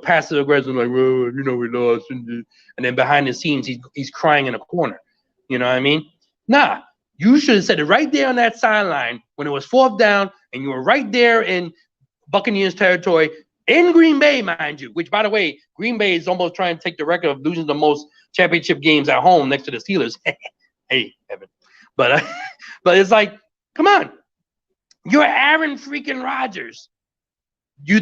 passive-aggressive, like, oh, we lost. And then behind the scenes, he's crying in a corner. You know what I mean? Nah, you should have said it right there on that sideline when it was 4th down and you were right there in Buccaneers territory. In Green Bay, mind you, which, by the way, Green Bay is almost trying to take the record of losing the most championship games at home next to the Steelers. Hey, Evan. But it's like, come on. You're Aaron freaking Rodgers. If you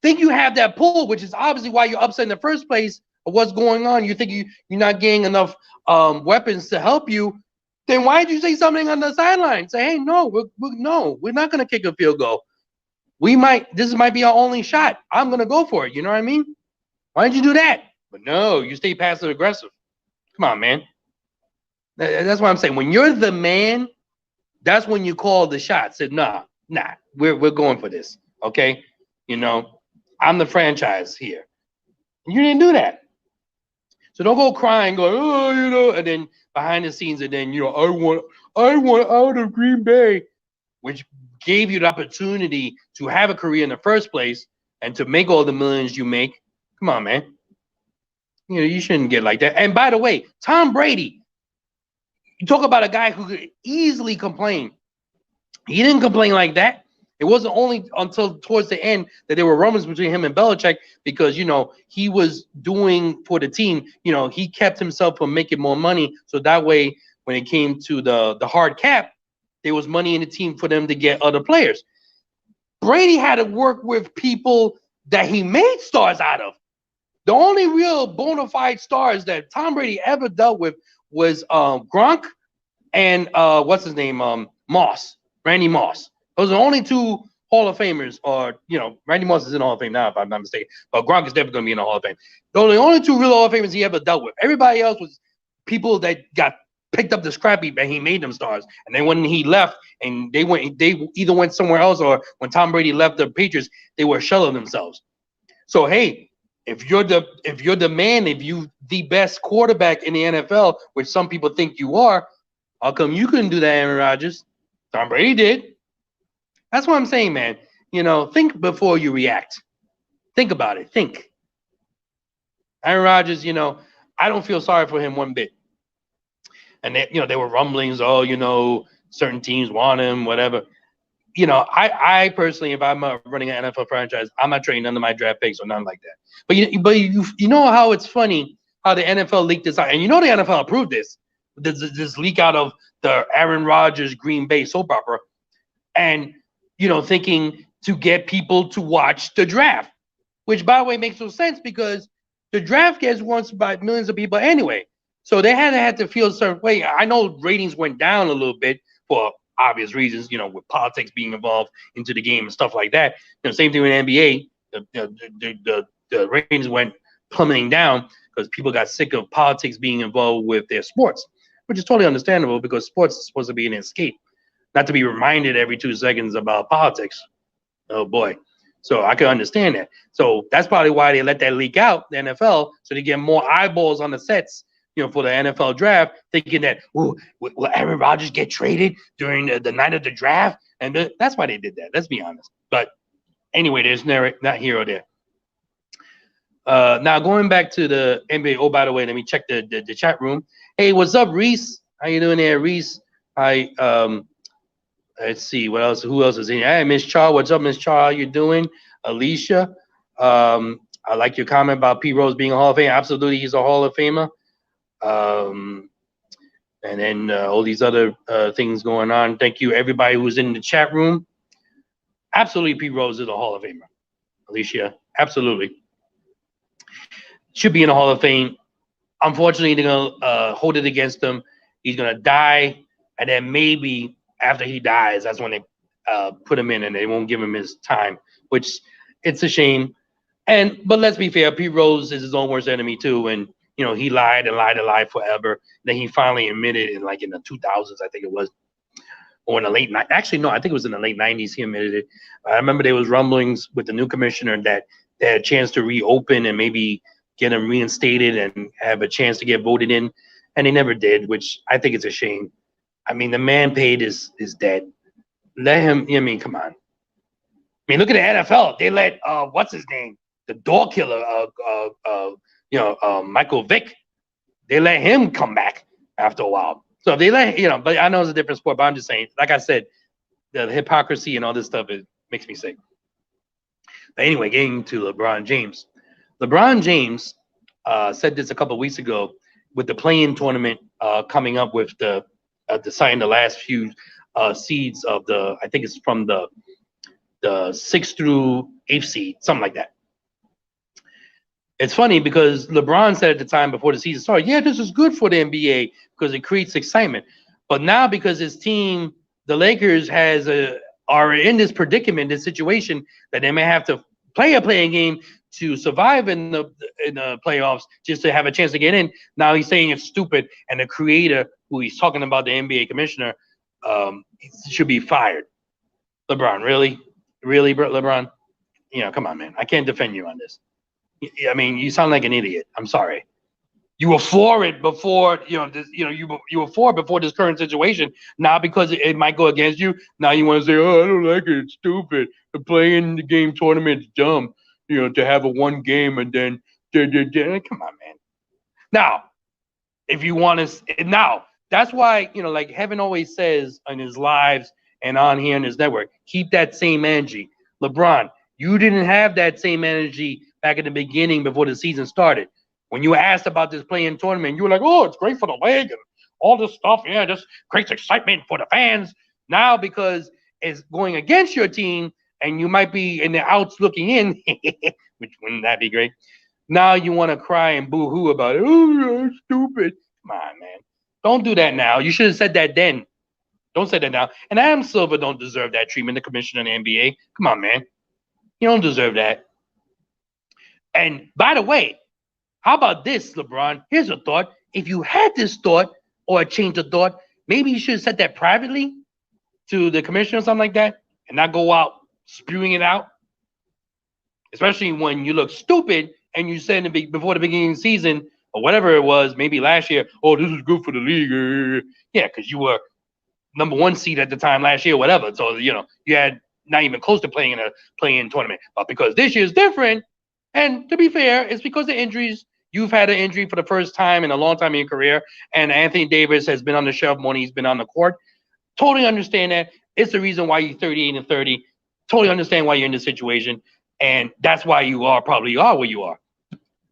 think you have that pull, which is obviously why you're upset in the first place of what's going on, you think you're not getting enough weapons to help you, then why did you say something on the sideline? Say, hey, no, we're not going to kick a field goal. This might be our only shot. I'm going to go for it. You know what I mean? Why did you do that? But no, you stay passive aggressive. Come on, man. That's what I'm saying. When you're the man, that's when you call the shot. Said, nah, we're going for this. Okay? I'm the franchise here. You didn't do that. So don't go crying, going, oh, and then behind the scenes, and then, I want out of Green Bay, which gave you the opportunity to have a career in the first place and to make all the millions you make. Come on, man. You shouldn't get like that. And by the way, Tom Brady, you talk about a guy who could easily complain. He didn't complain like that. It wasn't only until towards the end that there were rumors between him and Belichick because, he was doing for the team, he kept himself from making more money. So that way, when it came to the hard cap, there was money in the team for them to get other players. Brady had to work with people that he made stars out of. The only real bona fide stars that Tom Brady ever dealt with was Gronk and what's his name? Randy Moss. Those are the only 2 Hall of Famers, or, Randy Moss is in the Hall of Fame now, if I'm not mistaken. But Gronk is definitely going to be in the Hall of Fame. Those are the only 2 real Hall of Famers he ever dealt with. Everybody else was people that got picked up the scrap heap and he made them stars. And then when he left and they either went somewhere else, or when Tom Brady left the Patriots, they were a shell of themselves. So hey, if you're the man, if you the best quarterback in the NFL, which some people think you are, how come you couldn't do that, Aaron Rodgers? Tom Brady did. That's what I'm saying, man. You know, think before you react. Think about it. Think. Aaron Rodgers, you know, I don't feel sorry for him one bit. And they, you know, there were rumblings, oh, you know, certain teams want him, whatever. You know, I personally, if I'm running an NFL franchise, I'm not trading none of my draft picks or nothing like that. But you know how it's funny how the NFL leaked this out, and you know the NFL approved this. This leak out of the Aaron Rodgers Green Bay soap opera, and you know, thinking to get people to watch the draft, which by the way makes no sense because the draft gets watched by millions of people anyway. So they had to feel a certain way. I know ratings went down a little bit for obvious reasons, you know, with politics being involved into the game and stuff like that. You know, same thing with NBA. The ratings went plummeting down because people got sick of politics being involved with their sports, which is totally understandable because sports is supposed to be an escape, not to be reminded every 2 seconds about politics. Oh boy. So I can understand that. So that's probably why they let that leak out, the NFL, so they get more eyeballs on the sets, you know, for the NFL draft, thinking that, will Aaron Rodgers get traded during the night of the draft? And that's why they did that. Let's be honest. But anyway, there's not here or there. Now going back to the NBA. Oh, by the way, let me check the chat room. Hey, what's up, Reese? How you doing there, Reese? Let's see what else. Who else is in here? Hey, Miss Char. What's up, Miss Char? How you doing? Alicia. I like your comment about P. Rose being a Hall of Famer. Absolutely, he's a Hall of Famer. And then all these other things going on. Thank you, everybody who's in the chat room. Absolutely, P. Rose is a Hall of Famer. Alicia, absolutely. Should be in the Hall of Fame. Unfortunately, they're going to hold it against him. He's going to die, and then maybe after he dies, that's when they put him in, and they won't give him his time, which it's a shame. But let's be fair, Pete Rose is his own worst enemy too, and you know he lied and lied and lied forever. Then he finally admitted in the 2000s, I think it was, or in the late actually no, I think it was in the late 90s he admitted it. I remember there was rumblings with the new commissioner that they had a chance to reopen and maybe get him reinstated and have a chance to get voted in, and they never did, which I think is a shame. I mean, the man paid is dead. Let him. I mean, come on. I mean, look at the NFL. They let what's his name, the dog killer, Michael Vick. They let him come back after a while. So they let but I know it's a different sport. But I'm just saying, like I said, the hypocrisy and all this stuff makes me sick. But anyway, getting to LeBron James. LeBron James said this a couple of weeks ago with the play-in tournament coming up with deciding the last few seeds of I think it's from the 6th through 8th seed, something like that. It's funny because LeBron said at the time before the season started, yeah, this is good for the NBA because it creates excitement. But now because his team, the Lakers, are in this predicament, this situation that they may have to play a playing game to survive in the playoffs just to have a chance to get in. Now he's saying it's stupid, and the creator, who he's talking about, the NBA commissioner, should be fired. LeBron, really, LeBron? Come on, man. I can't defend you on this. I mean, you sound like an idiot. I'm sorry. You were for it before, you were for it before this current situation. Now because it might go against you, now you want to say, oh, I don't like it. It's stupid. The playing the game tournament's dumb. To have a one game and then come on, man. Now, if you want to, now that's why like Heaven always says on his lives and on here in his network, keep that same energy. LeBron, you didn't have that same energy back at the beginning before the season started. When you were asked about this play-in tournament, you were like, oh, it's great for the league and all this stuff. Yeah, just creates excitement for the fans. Now, because it's going against your team and you might be in the outs looking in, which wouldn't that be great? Now you want to cry and boo-hoo about it. Oh, you're stupid. Come on, man. Don't do that now. You should have said that then. Don't say that now. And Adam Silver don't deserve that treatment, the commissioner in the NBA. Come on, man. You don't deserve that. And by the way, how about this, LeBron? Here's a thought. If you had this thought or a change of thought, maybe you should have said that privately to the commissioner or something like that, and not go out spewing it out. Especially when you look stupid and you said before the beginning of the season or whatever it was, maybe last year, oh, this is good for the league. Yeah, because you were #1 seed at the time last year, whatever. So, you had not even close to playing in a play-in tournament. But because this year is different, and to be fair, it's because of injuries. You've had an injury for the first time in a long time in your career, and Anthony Davis has been on the shelf more than he's been on the court. Totally understand that. It's the reason why you're 38-30. Totally understand why you're in this situation. And that's why you probably are where you are.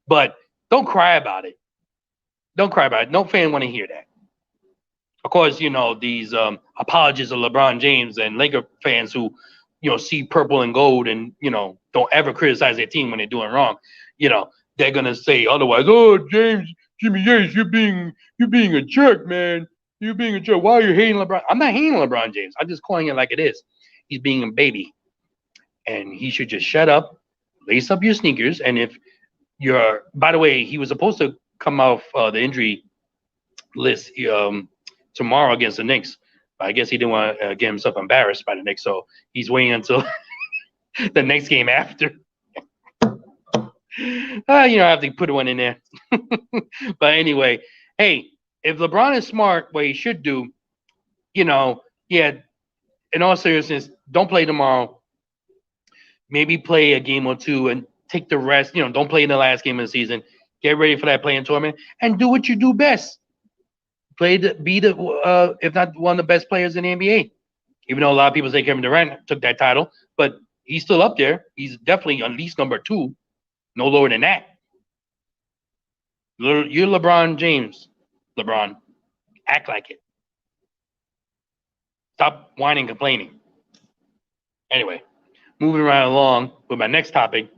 But don't cry about it. Don't cry about it. No fan want to hear that. Of course, these apologists of LeBron James and Laker fans who, see purple and gold and, don't ever criticize their team when they're doing wrong. They're going to say otherwise. Oh, Jimmy Yates, you're being a jerk, man. You're being a jerk. Why are you hating LeBron? I'm not hating LeBron James. I'm just calling it like it is. He's being a baby. And he should just shut up, lace up your sneakers. And if by the way, he was supposed to come off the injury list tomorrow against the Knicks. But I guess he didn't want to get himself embarrassed by the Knicks. So he's waiting until the next game after. I have to put one in there. But anyway, hey, if LeBron is smart, what he should do, in all seriousness, don't play tomorrow. Maybe play a game or two and take the rest. Don't play in the last game of the season. Get ready for that play-in tournament and do what you do best. Be the if not one of the best players in the NBA. Even though a lot of people say Kevin Durant took that title, but he's still up there. He's definitely at least #2, no lower than that. You're LeBron James. LeBron, act like it. Stop whining and complaining. Anyway. Moving right along with my next topic,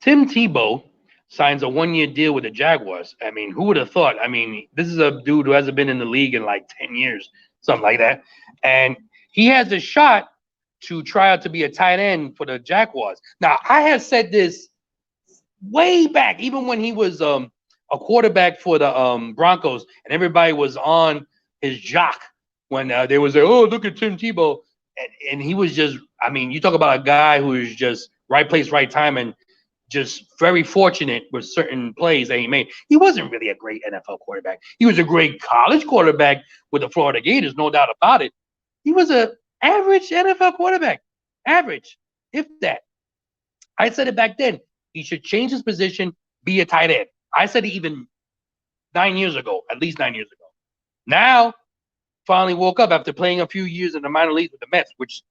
Tim Tebow signs a 1-year deal with the Jaguars. I mean, who would have thought? I mean, this is a dude who hasn't been in the league in like 10 years, something like that. And he has a shot to try out to be a tight end for the Jaguars. Now, I have said this way back, even when he was a quarterback for the Broncos, and everybody was on his jock when they was like, oh, look at Tim Tebow. And he was just, I mean, you talk about a guy who is just right place, right time, and just very fortunate with certain plays that he made. He wasn't really a great NFL quarterback. He was a great college quarterback with the Florida Gators, no doubt about it. He was an average NFL quarterback. Average, if that. I said it back then. He should change his position, be a tight end. I said it even 9 years ago, at least 9 years ago. Now, finally woke up after playing a few years in the minor leagues with the Mets, which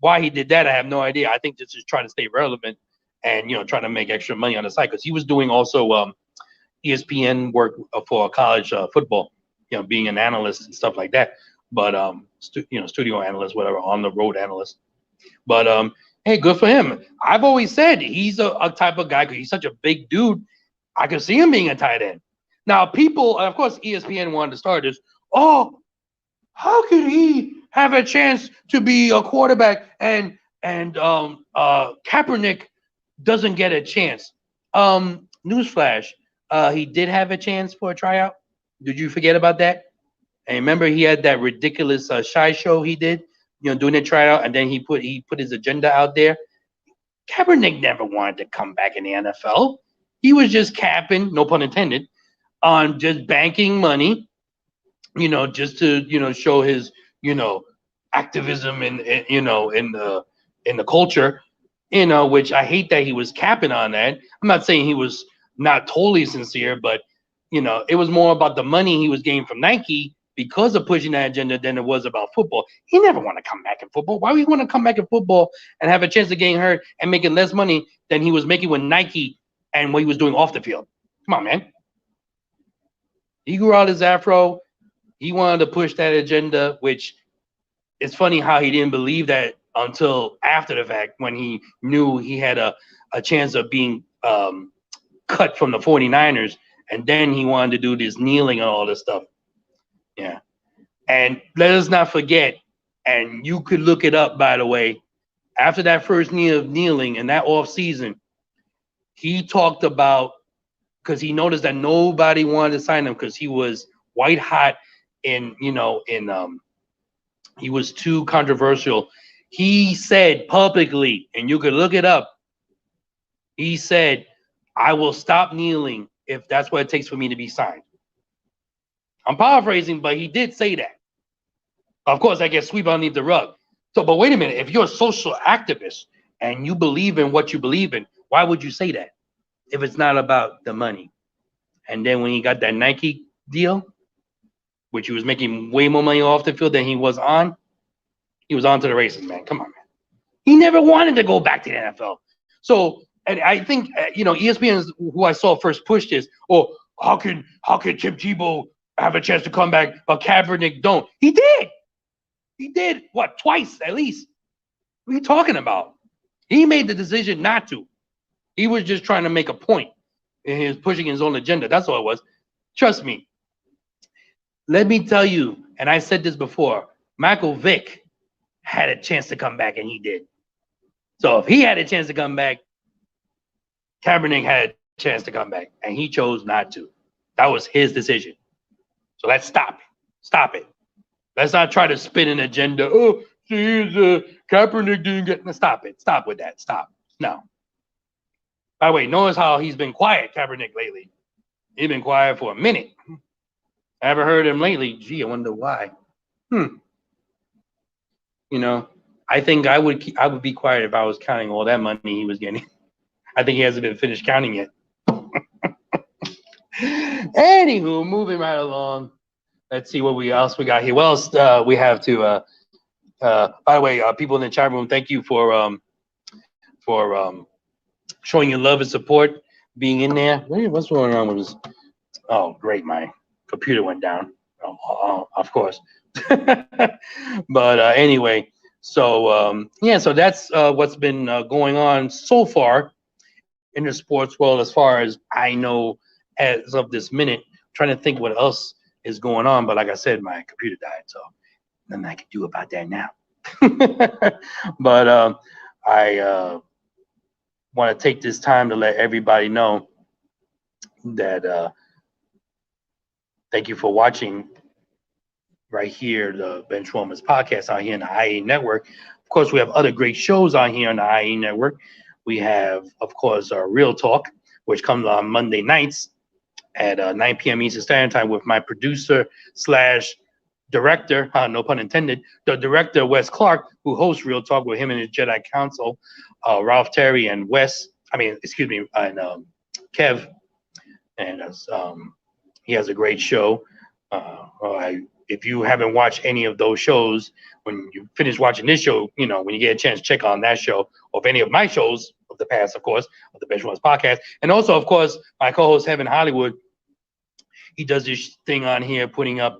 why he did that, I have no idea. I think this is trying to stay relevant and, trying to make extra money on the side because he was doing also ESPN work for college football, being an analyst and stuff like that. But, studio analyst, whatever, on the road analyst. But, hey, good for him. I've always said he's a type of guy because he's such a big dude. I could see him being a tight end. Now, people, of course, ESPN wanted to start this. Oh, how could he have a chance to be a quarterback and Kaepernick doesn't get a chance? Newsflash, he did have a chance for a tryout. Did you forget about that? And remember, he had that ridiculous shy show he did, doing the tryout, and then he put his agenda out there. Kaepernick never wanted to come back in the NFL. He was just capping, no pun intended, on just banking money. Just to, show his, activism in the culture, which I hate that he was capping on that. I'm not saying he was not totally sincere, but, it was more about the money he was getting from Nike because of pushing that agenda than it was about football. He never want to come back in football. Why would he want to come back in football and have a chance of getting hurt and making less money than he was making with Nike and what he was doing off the field? Come on, man. He grew out his afro. He wanted to push that agenda, which it's funny how he didn't believe that until after the fact when he knew he had a chance of being cut from the 49ers. And then he wanted to do this kneeling and all this stuff. Yeah. And let us not forget, and you could look it up, by the way, after that first kneeling in that off season, he talked about, because he noticed that nobody wanted to sign him because he was white hot in, he was too controversial. He said publicly, and you could look it up, he said, I will stop kneeling if that's what it takes for me to be signed. I'm paraphrasing, but he did say that. Of course, that gets swept underneath the rug. So, but wait a minute. If you're a social activist and you believe in what you believe in, why would you say that if it's not about the money? And then when he got that Nike deal, which he was making way more money off the field than he was on to the races, man. Come on, man. He never wanted to go back to the NFL. So, and I think, ESPN is who I saw first push this. Oh, how can Tim Tebow have a chance to come back, but Kaepernick don't? He did. He did, what, twice at least? What are you talking about? He made the decision not to. He was just trying to make a point, and he was pushing his own agenda. That's all it was. Trust me. Let me tell you, and I said this before, Michael Vick had a chance to come back, and he did. So if he had a chance to come back, Kaepernick had a chance to come back, and he chose not to. That was his decision. So let's stop. Stop it. Let's not try to spin an agenda. Oh, see, Kaepernick didn't get. Stop it. Stop with that. Stop. No. By the way, notice how he's been quiet, Kaepernick, lately. He's been quiet for a minute. I haven't heard him lately. Gee, I wonder why. I think I would be quiet if I was counting all that money he was getting. I think he hasn't been finished counting yet. Anywho, moving right along. Let's see what else we got here. What else we have to? By the way, people in the chat room, thank you for showing your love and support, being in there. What's going on with this? Oh, great, my computer went down. Of course. But anyway, so so that's what's been going on so far in the sports world, as far as I know, as of this minute. I'm trying to think what else is going on, but like I said, my computer died, so nothing I can do about that now. But I want to take this time to let everybody know that thank you for watching right here, the Benchwarmers podcast out here in the IE network. Of course, we have other great shows on here on the IE network. We have, of course, Real Talk, which comes on Monday nights at 9 p.m. Eastern Standard Time with my producer / director, no pun intended, the director, Wes Clark, who hosts Real Talk with him and his Jedi Council, Ralph Terry and and Kev. And he has a great show. If you haven't watched any of those shows, when you finish watching this show, when you get a chance, check on that show, or if any of my shows of the past, of course, of the Benchwarmers podcast. And also, of course, my co-host, Heaven Hollywood, he does this thing on here, putting up,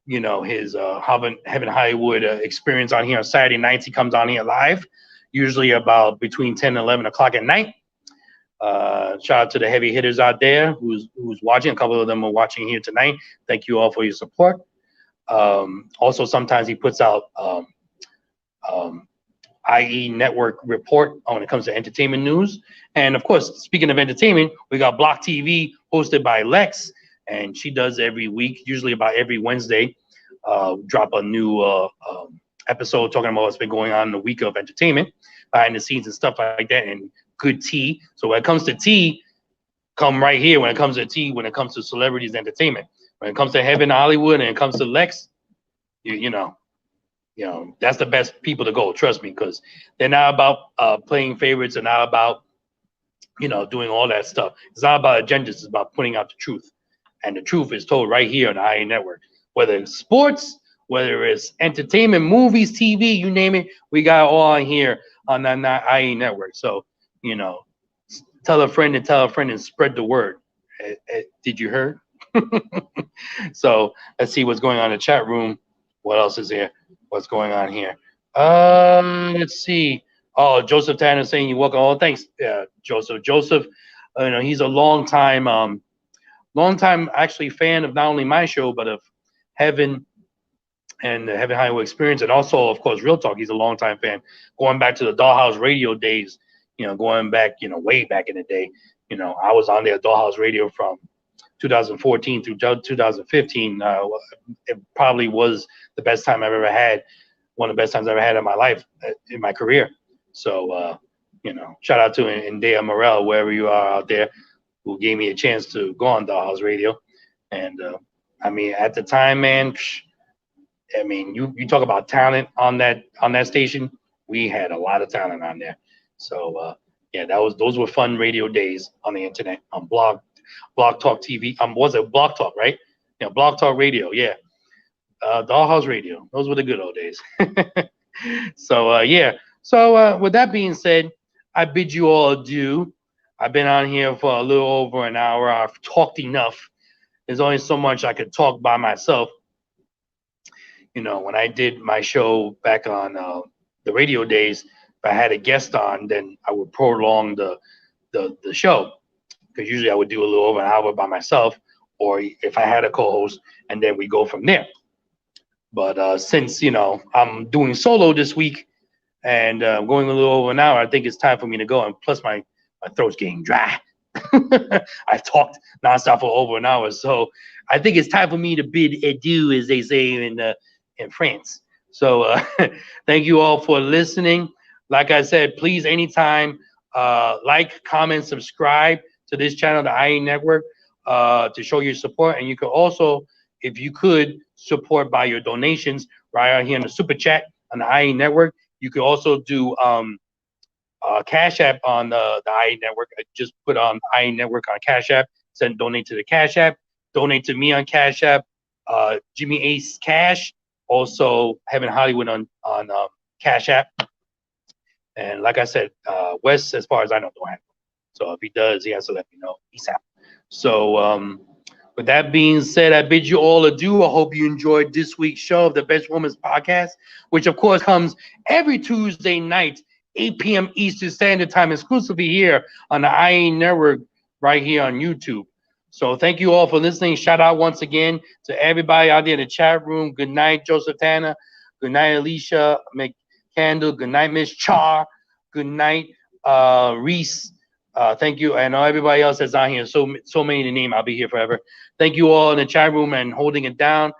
his Heaven Hollywood experience on here on Saturday nights. He comes on here live, usually about between 10 and 11 o'clock at night. Shout out to the heavy hitters out there who's watching. A couple of them are watching here tonight. Thank you all for your support. Also, sometimes he puts out IE Network report when it comes to entertainment news. And of course, speaking of entertainment, we got Block TV hosted by Lex, and she does every week, usually about every Wednesday, drop a new episode talking about what's been going on in the week of entertainment, behind the scenes and stuff like that, and good tea. So when it comes to tea, come right here. When it comes to tea, when it comes to celebrities entertainment, when it comes to Heaven Hollywood and it comes to Lex, you know, that's the best people to go. Trust me, because they're not about playing favorites. They're not about, doing all that stuff. It's not about agendas. It's about putting out the truth. And the truth is told right here on the IE Network. Whether it's sports, whether it's entertainment, movies, TV, you name it, we got all on here on the IE Network. So, tell a friend and spread the word. Did you hear? So let's see what's going on in the chat room. What else is there? What's going on here? Let's see. Oh, Joseph Tanner saying you're welcome. Oh, thanks, Joseph. Joseph, he's a long time actually fan of not only my show but of Heaven and the Heaven Highway Experience, and also, of course, Real Talk. He's a long time fan, going back to the Dollhouse Radio days. Going back, way back in the day. I was on there, Dollhouse Radio, from 2014 through 2015, it probably was the best time I've ever had, one of the best times I've ever had in my life, in my career. So, you know, shout out to Indea Morel, wherever you are out there, who gave me a chance to go on Dollhouse Radio. And I mean, at the time, man, I mean, you talk about talent on that station. We had a lot of talent on there. So yeah, those were fun radio days on the internet, on Blog Talk TV. Was it Blog Talk, right? Yeah, Blog Talk Radio. Yeah, Dollhouse Radio. Those were the good old days. So yeah. So with that being said, I bid you all adieu. I've been on here for a little over an hour. I've talked enough. There's only so much I could talk by myself. You know, when I did my show back on the radio days, if I had a guest on, then I would prolong the show, because usually I would do a little over an hour by myself, or if I had a co-host, and then we go from there. But since, you know, I'm doing solo this week and going a little over an hour, I think it's time for me to go. And plus my throat's getting dry. I've talked nonstop for over an hour, so I think it's time for me to bid adieu, as they say in France. So thank you all for listening. Like I said, please anytime like, comment, subscribe to this channel, the IE Network, to show your support. And you could also, if you could, support by your donations right out here in the super chat on the IE Network. You could also do Cash App on the IE Network. I just put on IE Network on Cash App. Send donate to the Cash App. Donate to me on Cash App. Jimmy Ace Cash. Also Heaven Hollywood on Cash App. And like I said, Wes, as far as I know, don't have it. So if he does, he has to let me know. Peace out. So with that being said, I bid you all adieu. I hope you enjoyed this week's show of the Benchwarmers podcast, which of course comes every Tuesday night, 8 p.m. Eastern Standard Time, exclusively here on the IE Network, right here on YouTube. So thank you all for listening. Shout out once again to everybody out there in the chat room. Good night, Joseph Tanner. Good night, Alicia McCandle. Good night, Miss Char. Good night, Reese. Thank you, and everybody else that's on here. So many to name. I'll be here forever. Thank you all in the chat room and holding it down.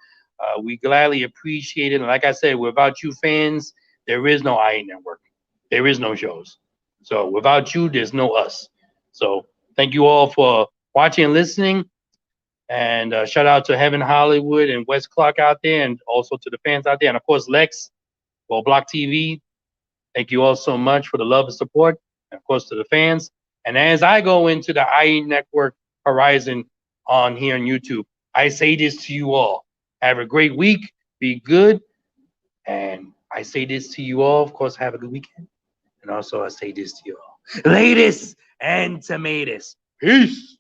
We gladly appreciate it. And like I said, without you fans, there is no IE Network. There is no shows. So without you, there's no us. So thank you all for watching and listening. And shout out to Heaven Hollywood and Wes Clark out there, and also to the fans out there. And of course, Lex, for Block TV. Thank you all so much for the love and support. And of course, to the fans. And as I go into the IE Network horizon on here on YouTube, I say this to you all. Have a great week. Be good. And I say this to you all. Of course, have a good weekend. And also, I say this to you all. Latest and tomatoes. Peace.